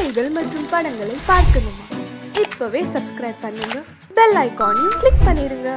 கதைகள் மற்றும் படங்களை பார்க்கணுமா? இப்பவே சப்ஸ்கிரைப் பண்ணுங்க, பெல் ஐகானையும் கிளிக் பண்ணிருங்க.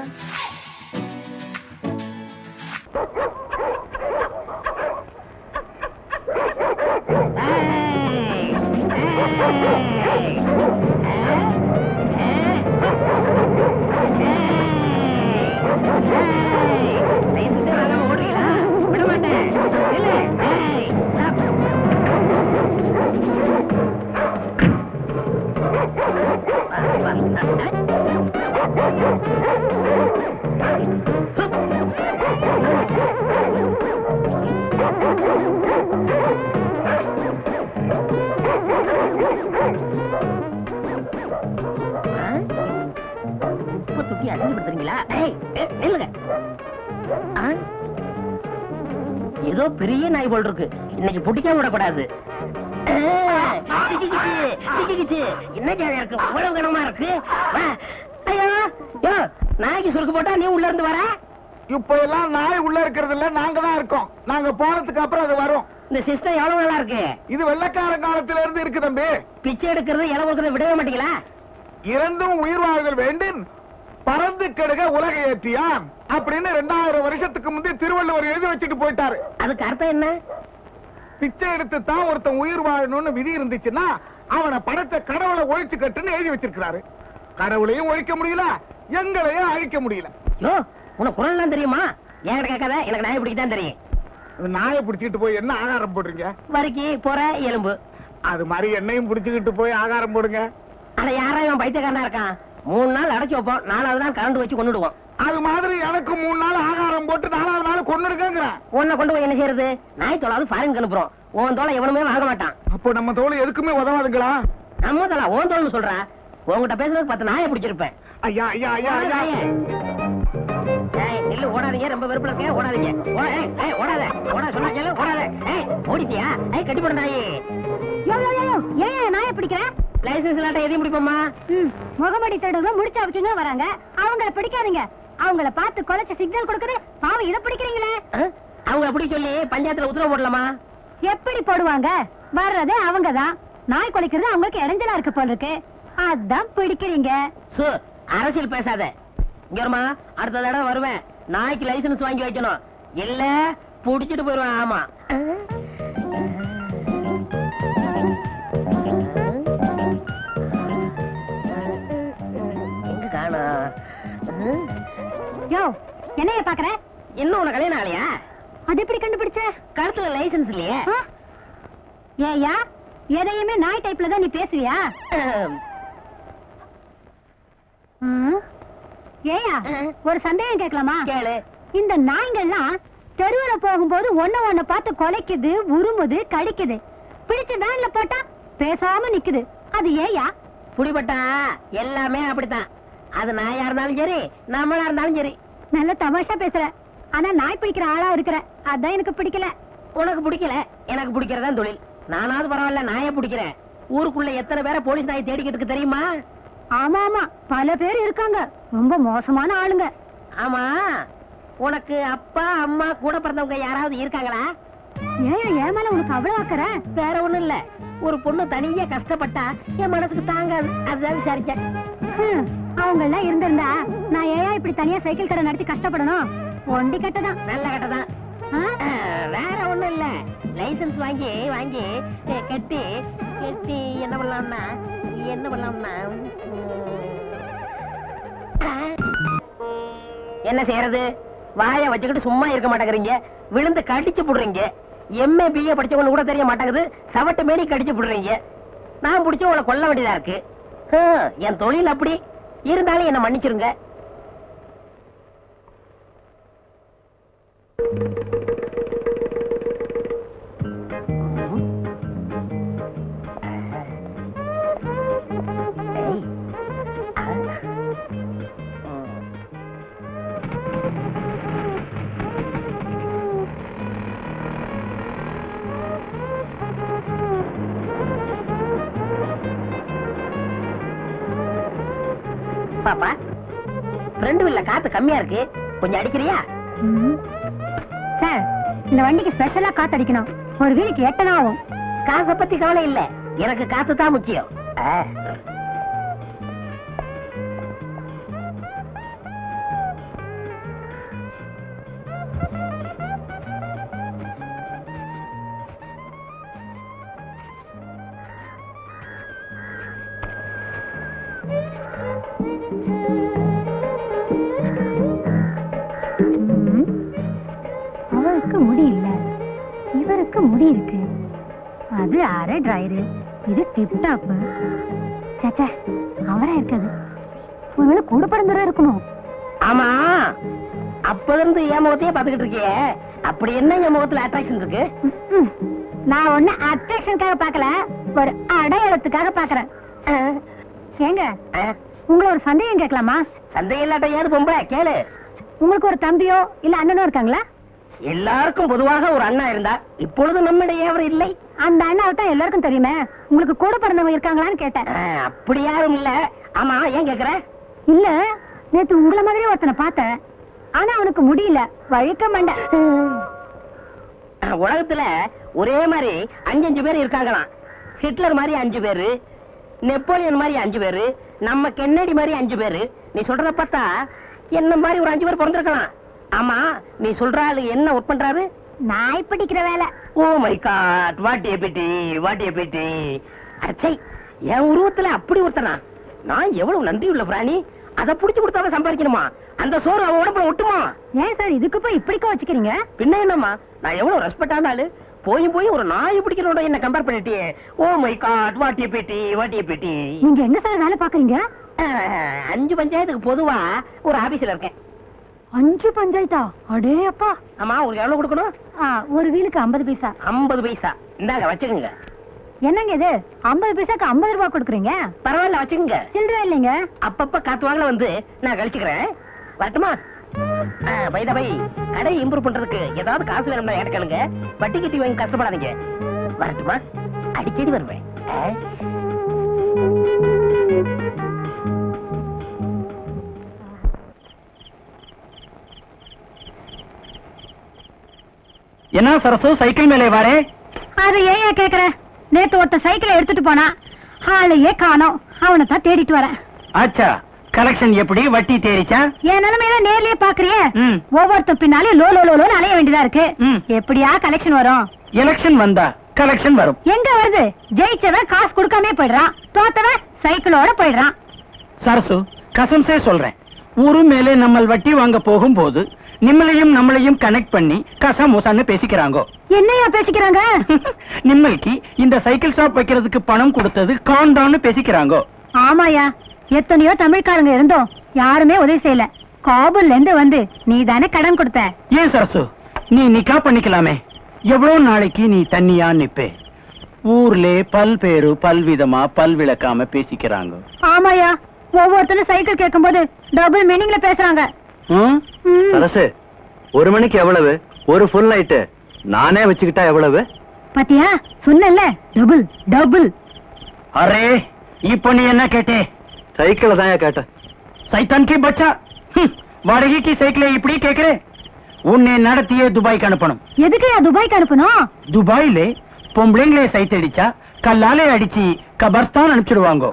ஏதோ பெரிய நாய் போல் இருக்கு, இன்னைக்கு புடிக்க விடக்கூடாது. என்ன இருக்கு, இவ்வளவு கனமா இருக்கு. நாய்க்கு சுருக்கு போட்டா நீ உள்ள இருந்து வர. இப்ப எல்லாம் நாய் உள்ள இருக்கிறது இல்ல, நாங்க தான் இருக்கோம். நாங்க போனதுக்கு அப்புறம் அது வரும். இந்த சிஸ்டம் எவ்வளவு நல்லா இருக்கு. இது வெள்ளக்கார காலத்துல இருந்து இருக்கு தம்பி. பிச்சை எடுக்கிறது இலை கொடுக்கறத விடவே மாட்டீங்களா? இறந்தும் உயிர் வாழ்தல் வேண்டும், பறந்து கெடுக உலக ஏற்றியான் அப்படின்னு 2000 வருஷத்துக்கு முந்தைய திருவள்ளுவர் எழுதி வச்சுட்டு போயிட்டாரு. அதுக்கு அர்த்தம் என்ன? பிச்சை எடுத்து தான் ஒருத்தன் உயிர் வாழணும்னு விதி இருந்துச்சுன்னா அவனை படத்தை கடவுளை ஒழிச்சு கட்டுன்னு எழுதி வச்சிருக்கிறாரு. கடவுளையும் ஒழிக்க முடியல, எங்களையும் அழிக்க முடியல. உனக்கு குரல் எல்லாம் தெரியுமா? என்கிட்ட கேட்காத, எனக்கு நாயை பிடிக்கதான் தெரியும். நாயை பிடிச்சிட்டு போய் என்ன ஆகாரம் போடுறீங்க? வரிக்கி போற எலும்பு. அது மாதிரி என்னையும் பிடிச்சுக்கிட்டு போய் ஆகாரம் போடுங்க. ஆனா யாரா இவன் பைத்தியக்காரனா இருக்கான்? 3 நாள் அடைச்சு வைப்போம், 4வது நாள் கரண்ட் வச்சு கொண்டுடுவோம். அது மாதிரி எனக்கு 3 நாள் ஆகாரம் போட்டு 4வது நாள் கொண்டுடுங்க. உன்னை கொண்டு போய் என்ன செய்யறது? நாய் தோலாவது ஃபாரின் அனுப்புறோம், உன் தோலை எவனுமே வாங்க மாட்டான். அப்போ நம்ம தோல் எதுக்குமே உதவாதுங்களா? நம்ம தோலா உன் தோல்னு சொல்ற? உங்ககிட்ட பேசுறது 10 நாயை பிடிச்சிருப்பேன். ஐயா ஐயா ஐயா ஐயா, இல்ல ஓடாதீங்க, ரொம்ப வெறுப்புல இருக்க, ஓடாதீங்க. ஓடாத ஓட சொன்னா கேளு, ஓடாத. ஓடிட்டியா? கட்டி போட நாயே. ஏன் நாயை பிடிக்கிற? லைசன்ஸ் இல்லாட்ட எதையும் பிடிப்போமா? முகமடி தேடுங்க முடிச்சா வச்சுங்க வராங்க, அவங்கள பிடிக்காதீங்க. அவங்கள பார்த்து கொலைச்ச சிக்னல் கொடுக்குது, பாவம் இதை பிடிக்கிறீங்களே. அவங்கள பிடிக்க சொல்லி பஞ்சாயத்துல உத்தரவு போடலாமா? எப்படி போடுவாங்க? வர்றதே அவங்கதான். நாய் கொலைக்கிறது அவங்களுக்கு இடைஞ்சலா இருக்கு போல இருக்கு, அதான் பிடிக்கிறீங்க. அரசியல் பேசாத. இங்க வருமா, அடுத்த தடவை வருவேன், நாய்க்கு லைசன்ஸ் வாங்கி வைக்கணும், இல்ல புடிச்சிட்டு போயிருவேன். ஆமா, எங்க காணோம்? யோ, என்னைய பாக்குற? இன்னும் உனக்கு கல்யாணம் ஆலையா? அது எப்படி கண்டுபிடிச்ச? கழுத்துல லைசன்ஸ் இல்லையே. ஏயா, எதையுமே நாய் டைப்ல தான் நீ பேசுவியா? ஏயா, ஒரு சந்தேகம் கேட்கலாமா? கேளு. இந்த நாய்கள்லாம் தெருவுல போகும்போது ஒண்ணு பார்த்து கொலைக்குது, உருமுது, கடிக்குது. பிடிச்ச வேன்ல போட்டா பேசாம நிக்குது, அது ஏயா? புடிபட்டா எல்லாமே அப்படித்தான். அது நாயா இருந்தாலும் சரி, நம்மளா இருந்தாலும் சரி. நல்ல தமாஷா பேசுற, ஆனா நாய் பிடிக்கிற ஆளா இருக்கிற, அதான் எனக்கு பிடிக்கல. உனக்கு பிடிக்கல, எனக்கு பிடிக்கிறதான் தொழில். நானாவது பரவாயில்ல, நாயை பிடிக்கிறேன். ஊருக்குள்ள எத்தனை பேரை போலீஸ் நாயை தேடிக்கிட்டு தெரியுமா? ஆமா ஆமா, பல பேர் இருக்காங்க, ரொம்ப மோசமான ஆளுங்க. ஆமா, உனக்கு அப்பா அம்மா கூட பிறந்தவங்க யாராவது இருக்காங்களா? ஏன் ஏன் மேல உனக்கு அவ்வளவு ஆக்கற? வேற ஒண்ணும் இல்ல, ஒரு பொண்ணு தனியா கஷ்டப்பட்டா என் மனசுக்கு தாங்காது, அதுதான் விசாரிச்சேன். அவங்க எல்லாம் இருந்திருந்தா நான் ஏன் இப்படி தனியா சைக்கிள் கடை நடத்தி கஷ்டப்படணும்? ஒண்டி கட்டதான். நல்ல கட்டதான். வேற ஒண்ணும் இல்ல, லைசன்ஸ் வாங்கி வாங்கி கட்டி கட்டி என்ன பண்ணலாம்னா என்ன செய்யறது? வாய வச்சுக்கிட்டு சும்மா இருக்க மாட்டேங்கிறீங்க, விழுந்து கடிச்சு புடுறீங்க. MA BA படிச்சவங்க கூட தெரிய மாட்டேங்குது, சவட்டு மேடி கடிச்சு புடுறீங்க. நான் பிடிச்ச உங்களை கொல்ல வேண்டியதா இருக்கு. என் தொழில் அப்படி இருந்தாலும் என்ன மன்னிச்சிருங்க. பாப்பா, ஃப்ரெண்டு வீல்ல காத்து கம்மியா இருக்கு, கொஞ்சம் அடிக்கிறியா? சார், இந்த வண்டிக்கு ஸ்பெஷலா காத்து அடிக்கணும், ஒரு வீலுக்கு 8 ஆகும். காசை பத்தி கவலை இல்ல, எனக்கு காத்து தான் முக்கியம். அவருக்கு முடி இல்ல, இவருக்கு முடி இருக்கு. அது அரை டிரைரு, இது டிப் டாப். சேச்சா, அவரா இருக்காது. ஒருவேளை கூட பிறந்தவரா இருக்கணும். ஆமா, அப்பதிருந்து என் முகத்தையே பாத்துக்கிட்டு இருக்கியே, அப்படி என்ன என் முகத்துல அட்ராக்ஷன் இருக்கு? நான் ஒண்ணு அட்ராக்ஷனுக்காக பாக்கல, ஒரு அடையாளத்துக்காக பாக்குறேன். ஏங்க, உங்களை ஒரு சந்தேகம் கேட்கலாமா? சந்தேகம் இல்லாட்ட ஏது பொம்பளை கேளு. உங்களுக்கு ஒரு தம்பியோ இல்ல அண்ணனோ இருக்காங்களா? எல்லாருக்கும் பொதுவாக ஒரு அண்ணா இருந்தா, இப்பொழுது நம்மிடையே அவர் இல்லை. அந்த அண்ணாவை தான் எல்லாருக்கும் தெரியுமே. உங்களுக்கு கூட பிறந்தவங்க இருக்காங்களான்னு கேட்டேன். அப்படி யாரும் இல்ல. ஆமா, ஏன் கேக்குற? இல்ல, நேத்து உங்களை மாதிரி ஒருத்தனை பார்த்தேன். ஆனா அவனுக்கு முடியல, வழுக்க மண்ட. உலகத்துல ஒரே மாதிரி 5 பேர் இருக்காங்களாம். ஹிட்லர் மாதிரி 5 பேரு, நெப்போலியன் மாதிரி 5 பேரு, நம்ம கென்னடி மாதிரி 5 பேரு. நீ சொல்றத பார்த்தா என்ன மாதிரி ஒரு 5 பேர் பிறந்திருக்கலாம். ஆமா, நீ சொல்ற ஆளு என்ன ஒர்க் பண்றாரு? நாய் பிடிக்கிற வேலை. Oh my God, what a pity, what a pity. அச்சை, என் உருவத்துல அப்படி ஒருத்தனா? நான் எவ்வளவு நன்றி உள்ள பிராணி. அதை புடிச்சு கொடுத்தாலும் சம்பாதிக்கணுமா? அந்த சோறு அவன் உடம்புல ஒட்டுமா? ஏன் சார் இதுக்கு போய் இப்படிக்கா வச்சுக்கிறீங்க? பின்ன என்னம்மா, நான் எவ்வளவு ரெஸ்பெக்ட் ஆனாலு போய் ஒரு நாய் பிடிக்கிறோட என்ன கம்பேர் பண்ணிட்டியே. Oh my God, what a pity, what a pity. நீங்க என்ன சார் வேலை பாக்குறீங்க? 5 பஞ்சாயத்துக்கு பொதுவா ஒரு ஆபீஸ்ல இருக்கேன். 5 பஞ்சாயத்தா? அடே அப்பா. ஆமா, உங்களுக்கு எவ்வளவு கொடுக்கணும்? ஒரு வீலுக்கு 50 பைசா. 50 பைசா இந்தாங்க, வச்சுக்கோங்க. என்னங்க இது, 50 பைசாக்கு 50 ரூபாய் கொடுக்குறீங்க? பரவாயில்ல, வச்சுக்கோங்க. சில்லறை இல்லைங்க. அப்பப்ப காத்து வாங்கல வந்து நான் கழிச்சுக்கிறேன். வரட்டுமா? பைதா பை, கடை இம்ப்ரூவ் பண்றதுக்கு ஏதாவது காசு வேணும்னா என்கிட்ட கேளுங்க. வட்டி கட்டி வாங்கி கஷ்டப்படாதீங்க. வரட்டுமா? அடிக்கடி வருவேன். என்ன சரசு, சைக்கிள் மேலே வாரே? அது ஏன் கேக்குற? நேத்து ஒருத்த சைக்கிளை எடுத்துட்டு போனா, ஆளையே காணோம். அவனை தான் தேடிட்டு வரேன். ஆச்சா, கலெக்ஷன் எப்படி? வட்டி தேடிச்சா? என் நிலைமையில நேர்லயே பாக்குறியே, ஒவ்வொருத்த பின்னாலே லோ லோ லோன்னு அலைய வேண்டியதா இருக்கு. எப்படியா கலெக்ஷன் வரும்? எலெக்ஷன் வந்தா கலெக்ஷன் வரும். எங்க வருது? ஜெயிச்சவன் காசு கொடுக்காம போயிடுறான், தோத்தவன் சைக்கிளோட போயிடுறான். சரசு, கசம்சே சொல்றேன், ஊரு மேலே நம்ம வட்டி வாங்க போகும்போது நம்மளையும் கனெக்ட் பண்ணி கசமுசான்னு பேசிக்கிறாங்க. என்னையா பேசிக்கிறாங்க? நிம்மளுக்கு இந்த சைக்கிள் ஷாப் வைக்கிறதுக்கு பணம் கொடுத்தது காண்டான்னு பேசிக்கிறாங்க. ஆமாயா, எத்தனையோ தமிழ்காரங்க இருந்தோம், யாருமே உதவி செய்யல. காபூல்ல இருந்து வந்து நீ தானே கடன் கொடுத்த. ஏன் சரசு, நீ நிக்கா பண்ணிக்கலாமே. எவ்வளவு நாளைக்கு நீ தண்ணியா நிப்பே? ஊர்ல பல்பேரு பல்விதமா பல்விளக்காம பேசிக்கிறாங்க. ஆமாயா, ஒவ்வொருத்தரும் சைக்கிள் கேட்கும் போது டபுள் மீனிங்ல பேசுறாங்க. சரசு, 1 மணிக்கு எவ்வளவு? ஒரு ஃபுல் நைட்டு நானே வச்சுக்கிட்டா எவ்வளவு? பாத்தியா, சொன்னல டபுள் டபுள். அரே, இப்ப நீ என்ன கேட்டே? சைக்கிள தான் கேட்ட. சைத்தான் கி பச்சா, வாடகைக்கு சைக்கிளை இப்படி கேக்குறே? உன்னை நடத்தியே துபாய்க்கு அனுப்பணும். எதுக்கு துபாய்க்கு அனுப்பணும்? துபாயிலே பொம்பளைங்களே சைத்தடிச்சா கல்லாலே அடிச்சு கபர்ஸ்தான் அனுப்பிச்சிடுவாங்க.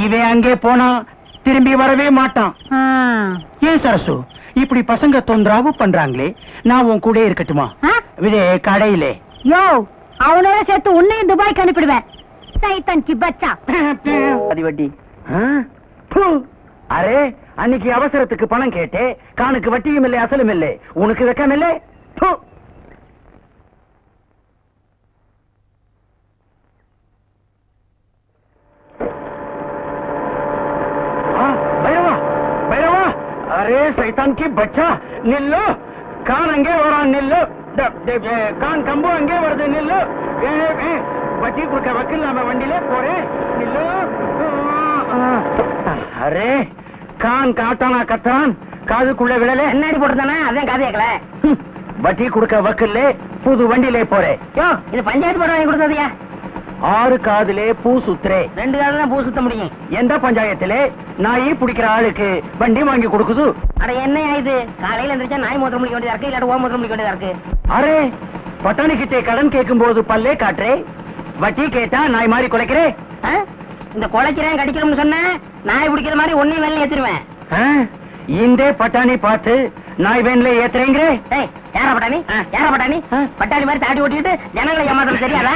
இவன் அங்கே போனா திரும்பி வரவே மாட்டான். ஏன் சரசு, இப்படி பசங்க தொந்தரவு பண்றாங்களே, நான் உன் கூட இருக்கட்டுமா? இதே கடையிலே யோ, அவனோட சேர்த்து உன்னையும் துபாய்க்கு அனுப்பிடுவேன். சைத்தான் கி பச்சா. வட்டி. அரே, அன்னைக்கு அவசரத்துக்கு பணம் கேட்டே, காணுக்கு வட்டியும் இல்லை அசலும் இல்லை. உனக்கு வெக்கம் இல்லை? अरे शैतान की बच्चा, निल्लो, कान अंगे वरा निल्लो, कान कंबो अंगे वर्द निल्लो, बच्ची कुछ वकील नाम वंडीले पोरे निल्लो. अरे कान काटाना कत्रान காதுக்குள்ள விழல என்னடி போட்டுதானே, அதான் காது கேட்கல. வட்டி கொடுக்க வக்கல்ல புது வண்டியிலே போறே. யோ, இது பஞ்சாயத்து போட வாங்கி கொடுத்ததையா? 6 காதுலே பூ சுத்துறே. 2 காதுல தான் பூ சுத்த முடியும். எந்த பஞ்சாயத்திலே நாய் பிடிக்கிற ஆளுக்கு வண்டி வாங்கி கொடுக்குது? அட என்னையா இது, காலையில எந்திரிச்சா நாய் மூத்திரம் முடிக்க வேண்டியதா இருக்கு, இல்லாட்ட ஓ மூத்திரம் முடிக்க வேண்டியதா இருக்கு. அரே, பட்டாணி கிட்டே கடன் கேட்கும் போது பல்லே காட்டுறே, வட்டி கேட்டா நாய் மாதிரி குலைக்கிறே. இந்த குலைக்கிறேன் கடிக்கிறோம்னு சொன்னேன், நாய் பிடிக்கிற மாதிரி ஒன்னையும் வேலை ஏத்திருவேன். இந்த பட்டாணி பார்த்து நாய் வேன்ல ஏத்துறீங்க. யாரா பட்டாணி? யாரா பட்டாணி? பட்டாணி மாதிரி தாடி ஓட்டிட்டு ஜனங்களை ஏமாத்தல தெரியாதா?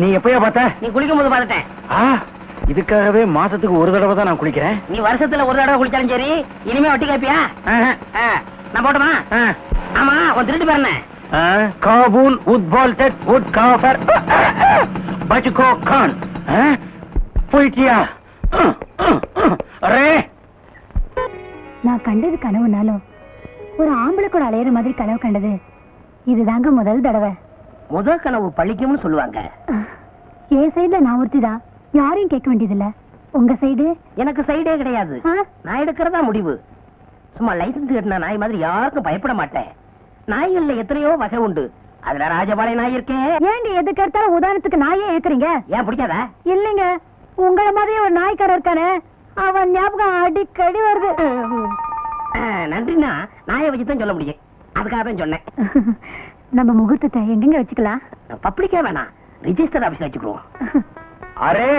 நீ எப்பயா பார்த்த? நீ குளிக்கும் போது பார்த்துட்டேன். இதுக்காகவே மாசத்துக்கு ஒரு தடவை தான் நான் குளிக்கிறேன். நீ வருஷத்துல ஒரு தடவை குளிச்சாலும் சரி, இனிமே வட்டி கேப்பியா? நான் போட்டுமா? ஆமா, உன் திருட்டு பேர் என்ன? காபூல் உத்பால்டட் உட் காஃபர் பஜ்கோ கான். போயிட்டியா? அரே, நான் கண்டது கனவுனாலும் ஒரு ஆம்பளை கூட அலையிற மாதிரி கனவு கண்டது இதுதாங்க முதல் தடவை. முதல் கனவு பழிக்கும்னு சொல்லுவாங்க. என் சைடுல நான் ஒருத்திதான், யாரையும் கேட்க வேண்டியதில்ல. உங்க சைடு? எனக்கு சைடே கிடையாது. நான் எடுக்கிறதா முடிவு. சும்மா லைசன்ஸ் கட்டின நாய் மாதிரி யாருக்கும் பயப்பட மாட்டேன். நாய்கள்ல எத்தனையோ வகை உண்டு. அதுல ராஜபாளைய நாய் இருக்கேன். ஏங்க எதுக்கு எடுத்தாலும் உதாரணத்துக்கு நாயே ஏக்குறீங்க? ஏன் பிடிக்காதா? இல்லைங்க, உங்கள மாதிரி ஒரு நாய்க்காரர் இருக்கானே, அவன் ஞாபகம் அடிக்கடி வருது. நன்றினா நாயை வச்சுதான் சொல்ல முடியும். அதுக்காக தான் சொன்னேன். நம்ம முகூர்த்தத்தை எங்கெங்க வச்சுக்கலாம்? பப்ளிக்கா வேணாம், ரிஜிஸ்டர் ஆபீஸ்ல வச்சுக்குவோம். அரே,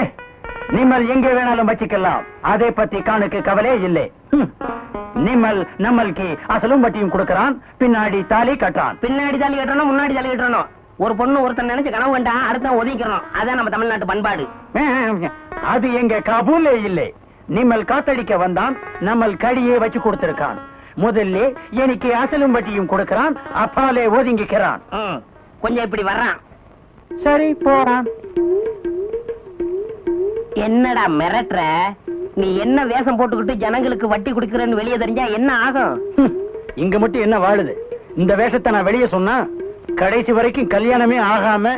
நிம்மல் எங்கே வேணாலும் வச்சுக்கலாம். அதை பத்தி காணுக்கு கவலை இல்லை. நிம்மல் நம்மளுக்கு அசலும் வட்டியும் கொடுக்கறான், பின்னாடி தாலி கட்டுறான். பின்னாடி தாலி கட்டணும், முன்னாடி தாலி கட்டணும். ஒரு பொண்ணு ஒருத்தன் நினைச்சு கனவு கண்டா அடுத்த ஒதுக்கிறோம். அதான் நம்ம தமிழ்நாட்டு பண்பாடு. அது எங்க காபூலே இல்லை. நிம்மல் காத்தடிக்க வந்தான், நம்மள் கடியே வச்சு கொடுத்திருக்கான். முதல்ல எனக்கு அசலும் வட்டியும் கொடுக்கறான், அப்பாலே ஒதுங்கிக்கிறான். கொஞ்சம் இப்படி வர்றான். சரி, போறான். என்னடா மிரட்டுற? நீ என்ன வேஷம் போட்டுக்கிட்டு ஜனங்களுக்கு வட்டி குடுக்கறன்னு வெளியே தெரிஞ்சா என்ன ஆகும்? இங்க மட்டும் என்ன வாழுது? இந்த வேஷத்தை நான் வெளியே சொன்னா கடைசி வரைக்கும் கல்யாணமே ஆகாம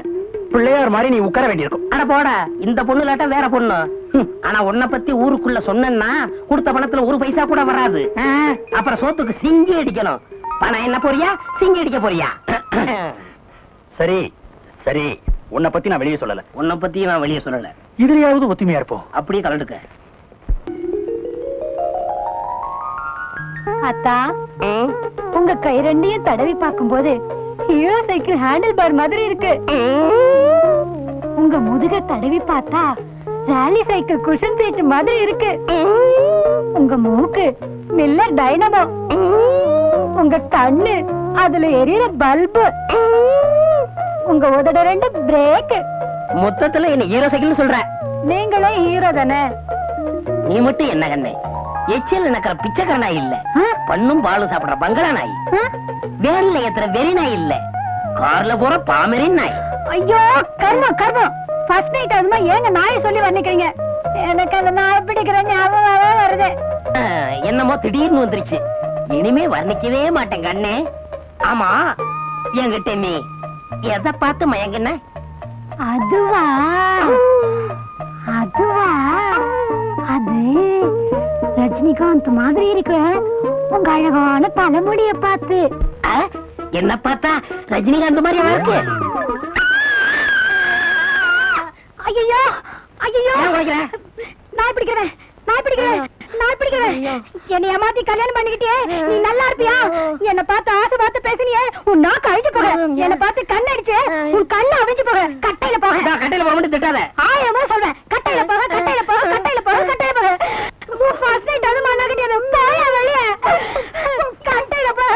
பிள்ளையார் மாதிரி நீ உட்கார வேண்டியிருக்கும். அட போட, இந்த பொண்ணு இல்லாட்டா வேற பொண்ணு. ஆனா உன்னை பத்தி ஊருக்குள்ள சொன்னா கொடுத்த பணத்துல ஒரு பைசா கூட வராது. அப்புறம் சோத்துக்கு சிங்கி அடிக்கணும். பணம் என்ன போறியா, சிங்கி அடிக்க போறியா? சரி சரி, உன்னை பத்தி நான் வெளியே சொல்லல. உன்னை பத்தி நான் வெளியே சொல்லல. இதுலயாவது ஒத்துமையா இருப்போம். அப்படியே கலந்துக்க. அத்தா, உங்க கை ரெண்டையும் தடவி பார்க்கும்போது ஹீரோ சைக்கிள் ஹேண்டில் பார் மாதிரி இருக்கு. உங்க முதுக தடவி பார்த்தா ராலி சைக்கிள் குஷன் சீட் மாதிரி இருக்கு. உங்க மூக்கு மில்லர் டைனமோ. உங்க கண்ணு அதுல எரியற பல்பு. உங்க உதட ரெண்டு பிரேக். மொத்தத்துல என்ன ஹீரோ சைக்கிள் சொல்ற? நீங்களே ஹீரோ தானே? நீ மட்டும் என்ன கண்ணே, எச்சில் நக்கிற பிச்சைக்கார நாய் இல்ல, பண்ணும் பாலும் சாப்பிடுற பங்களா நாய், வேன்ல ஏத்துற வெறி நாய் இல்ல, கார்ல போற பாமரின் நாய். ஐயோ கர்மம் கர்மம். ஃபர்ஸ்ட் நைட் அதுமா ஏங்க நாயை சொல்லி வர்ணிக்கிறீங்க? எனக்கு அந்த நாய் பிடிக்கிற ஞாபகம் வருது. என்னமோ திடீர்னு வந்துருச்சு. இனிமே வர்ணிக்கவே மாட்டேன் கண்ணே. ஆமா, என்கிட்ட நீ எதை பார்த்து மயங்கின? அதுவா அதுவா அது ரஜினிகாந்த் மாதிரி இருக்கு உங்க அழகான தலைமுடிய பார்த்து. என்ன பார்த்தா ரஜினிகாந்த் மாதிரி இருக்கு? ஐயோ ஐயோ, நாய் பிடிக்கிறேன் நாய் பிடிக்கிறேன் நாய் பிடிக்கிறேன். என்னை ஏமாத்தி கல்யாணம் பண்ணிக்கிட்டே நீ நல்லா இருப்பியா? என்ன பார்த்து ஆசை பார்த்து பேசினியே, உன் நாக்கு அழிஞ்சு போக. என்ன பார்த்து கண் அடிச்சு உன் கண்ணு அழிஞ்சு போக. கட்டையில போக. கட்டையில போக மட்டும் திட்டாத. ஆயமா சொல்றேன். கட்டையில போக கட்டையில போக கட்டையில போக கட்டையில போக. ஃபர்ஸ்ட் நைட் அது மண்ணாக்கிட்டே போயா வெளிய. கட்டையில போக.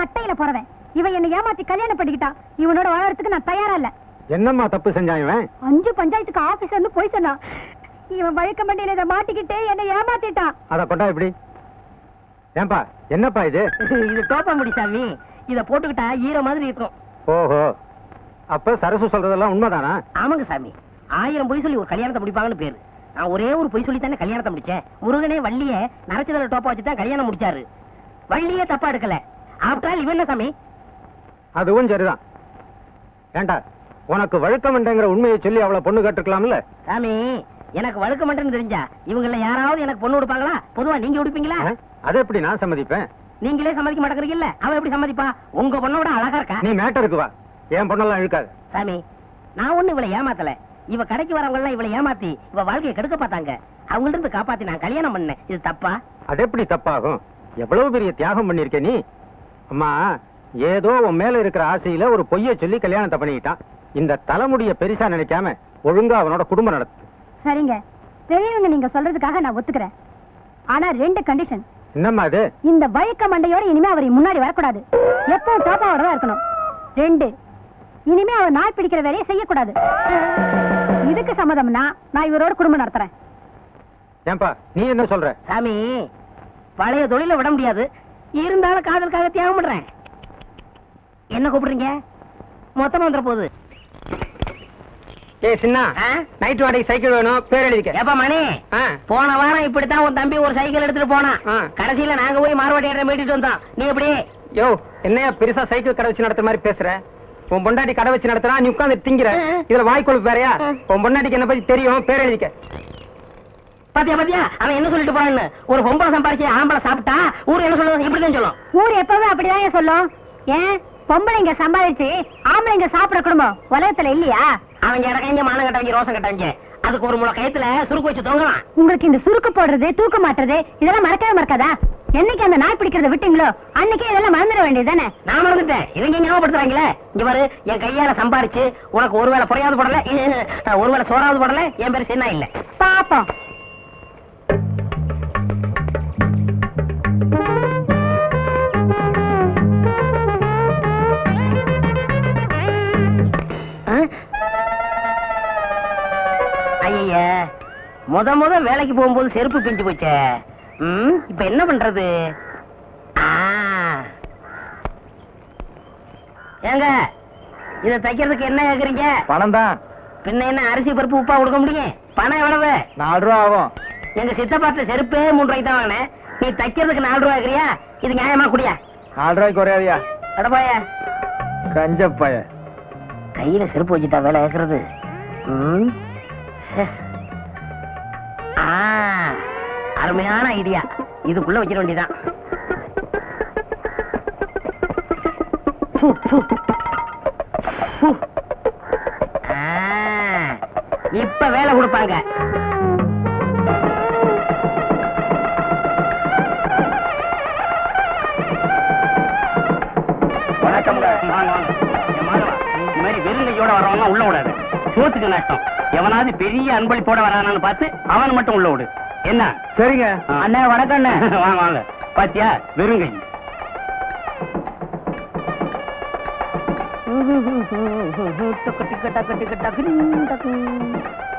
கட்டையில போறவன் இவன் என்ன ஏமாத்தி கல்யாணம் பண்ணிக்கிட்டா. இவனோட வாழறதுக்கு நான் தயாரா இல்ல. என்னம்மா தப்பு செஞ்சான் இவன்? 5 பஞ்சாயத்துக்கு ஆபீஸ் வந்து போய் சொன்னான். இவன் வழக்க மண்டியில இதை மாட்டிக்கிட்டே என்ன ஏமாத்திட்டான். அத கொண்டா எப்படி? ஏன்பா என்னப்பா இது? இது டோப்பா முடி சாமி. இத போட்டுக்கிட்டா ஈர மாதிரி இருக்கும். ஓஹோ, அப்ப சரசு சொல்றதெல்லாம் உண்மைதானா? ஆமாங்க சாமி, 1000 பொய் சொல்லி ஒரு கல்யாணத்தை முடிப்பாங்கன்னு பேரு. நான் ஒரே ஒரு பொய் சொல்லி தானே கல்யாணத்தை முடிச்சேன். முருகனே வள்ளிய நரச்சதல டோப்பா வச்சு தான் கல்யாணம் முடிச்சாரு. வள்ளியே தப்பா எடுக்கல. ஆஃப்டர் ஆல் இவன் என்ன சாமி? அதுவும் சரிதான். ஏண்டா, உனக்கு வழக்கமன்றங்கிற உண்மையை சொல்லி அவளை பொண்ணு கேட்டுக்கலாம்ல? சாமி, எனக்கு வழக்கமன்றன்னு தெரிஞ்சா இவங்கள யாராவது எனக்கு பொண்ணு கொடுப்பாங்களா? பொதுவா நீங்க கொடுப்பீங்களா? அதை எப்படி நான் சம்மதிப்பேன்? நீங்களே சம்மதிக்க மாட்டேங்கிறீங்கல்ல, அவன் எப்படி சம்மதிப்பா? உங்க பொண்ணோட அழகா இருக்கா. நீ மேட்டருக்கு வா, என் பொண்ணெல்லாம் இழுக்காது. சாமி, நான் ஒண்ணு இவளை ஏமாத்தல. இவ கடைக்கு வரவங்க எல்லாம் இவளை ஏமாத்தி இவ வாழ்க்கையை கெடுக்க பார்த்தாங்க. அவங்கள்ட்ட இருந்து காப்பாத்தி நான் கல்யாணம் பண்ணேன். இது தப்பா? அது எப்படி தப்பாகும்? எவ்வளவு பெரிய தியாகம் பண்ணிருக்க நீ. அம்மா, ஏதோ உன் மேல இருக்கிற ஆசையில ஒரு பொய்ய சொல்லி கல்யாணத்தை பண்ணிக்கிட்டான். இந்த தலைமுடிய பெருசா நினைக்காம ஒழுங்கா அவனோட குடும்பம் நடத்து. சரிங்க, பெரியவங்க நீங்க சொல்றதுக்காக நான் ஒத்துக்கிறேன். ஆனா 2 கண்டிஷன். என்னம்மா அது? இந்த வழுக்க மண்டையோட இனிமே அவர் முன்னாடி வரக்கூடாது. எப்பவும் டாப்பாவோட தான் இருக்கணும். 2, இனிமே அவர் நாய் பிடிக்கிற வேலையை செய்யக்கூடாது. இதுக்கு சம்மதம்னா நான் இவரோட குடும்பம் நடத்துறேன். ஏன்பா நீ என்ன சொல்ற? சாமி, பழைய தொழில விட முடியாது, இருந்தாலும் காதலுக்காக தியாகம் பண்றேன். என்ன கூப்பிடுறீங்க? மொத்தம் வந்துட போகுது. ஏய் சின்ன, நைட் வாடகை சைக்கிள் வேணும், பேர் எழுதிக்க. ஏப்பா மணி, போன வாரம் இப்படித்தான் உன் தம்பி ஒரு சைக்கிள் எடுத்துட்டு போனான். கடைசியில நாங்க போய் மார்வாடி மீட்டிட்டு வந்தோம். நீ எப்படி? யோ, என்னையா பெருசா சைக்கிள் கடை வச்சு நடத்துற மாதிரி பேசுற? உன் பொண்டாட்டி கடை வச்சு நடத்துறா, நீ உட்காந்து திங்கிற. இதுல வாய்க்கொழுப்பு வேறையா? உன் பொண்டாட்டிக்கு என்ன பத்தி தெரியும், பேர் எழுதிக்க. பாத்தியா பாத்தியா, அவன் என்ன சொல்லிட்டு போறான்னு. ஒரு பொம்பளை சம்பாரிச்சு ஆம்பளை சாப்பிட்டா ஊர் என்ன சொல்லுவோம்? இப்படிதான் சொல்லும். ஊர் எப்பவும் அப்படிதான் சொல்லும். ஏன் பொம்பளைங்க சம்பாதிச்சு ஆம்பளைங்க சாப்பிட குடும்பம் உலகத்துல இல்லையா? அவங்க இடக்கங்க மானம் கட்டவங்க ரோசம் கட்டவங்க, அதுக்கு ஒரு முளை கயத்துல சுருக்கு வச்சு தொங்கலாம். உங்களுக்கு இந்த சுருக்கு போடுறது தூக்க மாட்டுறது இதெல்லாம் மறக்கவே மறக்காதா? என்னைக்கு அந்த நாய் பிடிக்கிறத விட்டீங்களோ அன்னைக்கே இதெல்லாம் மறந்துட வேண்டியது தானே? நான் மறந்துட்டேன், இவங்க ஞாபகப்படுத்துறாங்களே. இங்க பாரு, என் கையால சம்பாரிச்சு உனக்கு ஒருவேளை புறையாவது போடல, ஒருவேளை சோறாவது போடல, என் பேரு சின்ன இல்ல. பாப்போம். ஐயா, முத வேலைக்கு போகும்போது செருப்பு பிஞ்சு போச்சே. இப்ப என்ன பண்றது? ஏங்க, இத தைக்கிறதுக்கு என்ன கேக்குறீங்க? பணம் தான். பின்ன என்ன அரிசி பருப்பு உப்பா கொடுக்க முடியும்? பணம் எவ்வளவு? 4 ரூபா ஆகும். எங்க சித்தப்பாட்ட செருப்பே 3 ரூபாய்க்கு தான் வாங்கினேன். நீ தைக்கிறதுக்கு 4 ரூபா கேக்குறியா? இது நியாயமா? குடியா. 4 ரூபாய்க்கு குறையாதியா? அடப்பாய கஞ்சப்பாய. கையில செருப்பு வச்சுட்டா வேலை கேக்குறது. அருமையான ஐடியா, இதுக்குள்ள வச்சிட வேண்டியதான். இப்ப வேலை கொடுப்பாங்க. வணக்கம். இந்த மாதிரி வெறுங்கையோட வரவங்க உள்ள விடாது, சோத்துக்கு நஷ்டம். எவனாவது பெரிய அன்பளிப்போட வரானான்னு பார்த்து அவன் மட்டும் உள்ள விடு. என்ன? சரிங்க அண்ணே. வணக்கம் அண்ணே. வாங்க வாங்க. பாத்தியா, வெறுங்கை.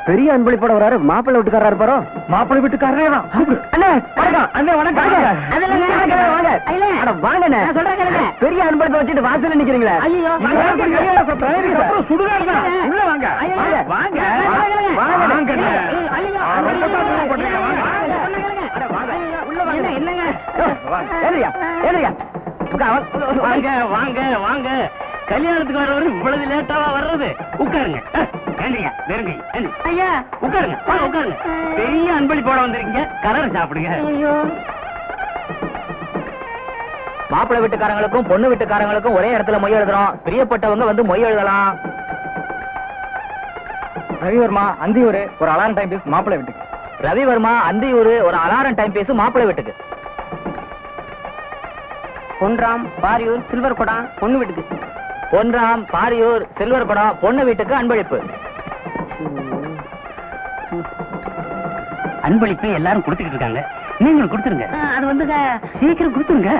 பெரிய அன்பளிப்போட வராரு. மாப்பிள்ளை வீட்டுக்காரா இருப்பாரோ? மாப்பிள்ளை வீட்டுக்காரரே தான். அண்ணே வணக்கம். அண்ணே வணக்கம். வாங்க. பெரிய அன்பளிப்பை வச்சுட்டு வாசல்ல நிக்கிறீங்களே. ஐயோ, சுடுகாடு உள்ள வாங்க. வாங்க வாங்க. வாங்க வாங்க வாங்க. கல்யாணத்துக்கு வர்றவரு இவ்வளவு லேட்டாவா வர்றது? உட்காருங்க. வெறுங்கை. ஐயா உட்காருங்க, உட்காருங்க. பெரிய அன்பளிப்போட வந்திருக்கீங்க, கலர் சாப்பிடுங்க. மாப்பிள்ளை வீட்டுக்காரங்களுக்கும் பொண்ணு வீட்டுக்காரங்களுக்கும் ஒரே இடத்துல மொய் எழுதுறோம். பிரியப்பட்டவங்க வந்து மொய் எழுதலாம். ரவிவர்மா அந்தியூர் ஒரு அலாரம் டைம் பீஸ் மாப்பிள்ளை வீட்டுக்கு. ரவிவர்மா அந்தியூர் ஒரு அலாரம் டைம் பீஸ் மாப்பிள்ளை வீட்டுக்கு. பொன்ராம் பாரியூர் சில்வர் குடம் பொண்ணு வீட்டுக்கு. பொன்ராம் பாரியூர் சில்வர் குடம் பொண்ணு வீட்டுக்கு அன்பளிப்பு. அன்பளிப்பு எல்லாரும் கொடுத்துக்கிட்டு இருக்காங்க, நீங்களும் கொடுத்துருங்க. அது வந்து சீக்கிரம் கொடுத்துருங்க.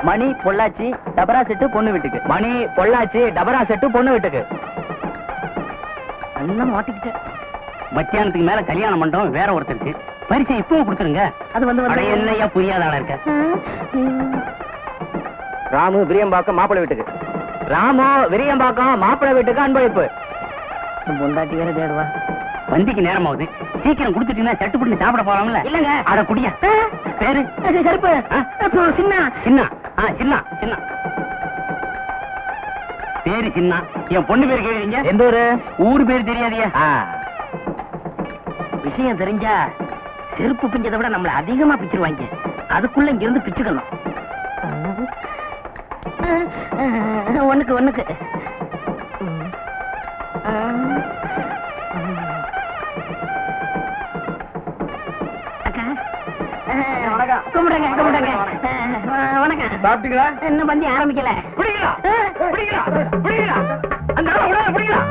மணி பொள்ளாச்சி டபரா செட்டு பொண்ணு வீட்டுக்கு. மணி பொள்ளாச்சி டபரா செட்டு பொண்ணு வீட்டுக்கு. எல்லாம் மாட்டிக்கிட்டேன். மத்தியானத்துக்கு மேல கல்யாணம் பண்றோம் வேற ஒருத்தருக்கு. பரிசை இப்பவும் கொடுத்துருங்க. அது வந்து என்னையா புரியாத ஆளா இருக்க. ராமு விரியம்பாக்கம் மாப்பிள்ளை வீட்டுக்கு. ராமு விரியம்பாக்கம் மாப்பிள்ளை வீட்டுக்கு அன்பளிப்பு. பொண்டாட்டி வேற தேடுவா. வண்டிக்கு நேரம் ஆகுது, சீக்கிரம் கொடுத்துட்டீங்கன்னா சட்டு புடிச்சு சாப்பிட போறாங்கல்ல. இல்லங்க, அட குடியா. பேரு கருப்பு. சின்ன சின்ன சின்ன சின்ன பேரு சின்ன. என் பொண்ணு பேரு கேக்குறீங்க? எந்த ஊரு? ஊரு பேரு தெரியாதியா? விஷயம் தெரிஞ்சா செருப்பு பிஞ்சதை விட நம்மள அதிகமா பிச்சிருவாங்க. அதுக்குள்ள இங்க இருந்து பிச்சுக்கணும். ஒண்ணுக்கு அக்கா கும்பிடுங்க. வணக்கம். சாப்பிட்டீங்களா? இன்னும் பந்தி ஆரம்பிக்கல. பிடிங்களா பிடிங்களா பிடிங்களா அந்த ஆளை விடாத, பிடிங்களா.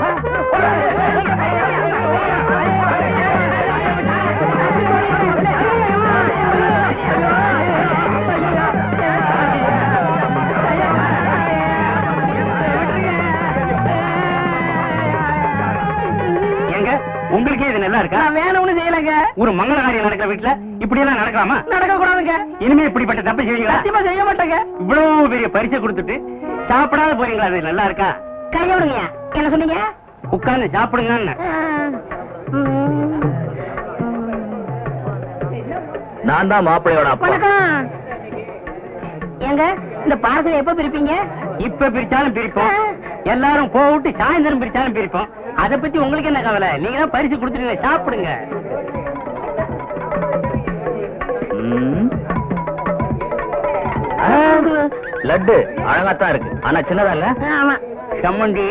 உங்களுக்கே இது நல்லா இருக்கா? வேணும்னு செய்யலங்க. ஒரு மங்கள காரியம் நடக்கிற வீட்டுல இப்படி எல்லாம் நடக்கலாமா? நடக்க கூடாதுங்க. இனிமே இப்படிப்பட்ட தப்பு செய்வீங்களா? சத்தியமா செய்ய மாட்டேங்க. இவ்வளவு பெரிய பரிசை கொடுத்துட்டு சாப்பிடாத போறீங்களா? அது நல்லா இருக்கா? கைய விடுங்க. என்ன சொன்னீங்க? உட்கார்ந்து சாப்பிடுங்க. நான் தான் மாப்பிள்ளையோட அப்பா. வணக்கம். ஏங்க இந்த பார்சல் எப்ப பிரிப்பீங்க? இப்ப பிரிச்சாலும் பிரிப்போம், எல்லாரும் போட்டு சாயந்தரம் பிரிச்சாலும் பிரிப்போம். அத பத்தி உங்களுக்கு என்ன கவலை? நீங்க தான் பரிசு கொடுத்துருங்க, சாப்பிடுங்க. லட்டு அழகாத்தான் இருக்கு, ஆனா சின்னதா இல்ல. ஆமா. சம்மந்தி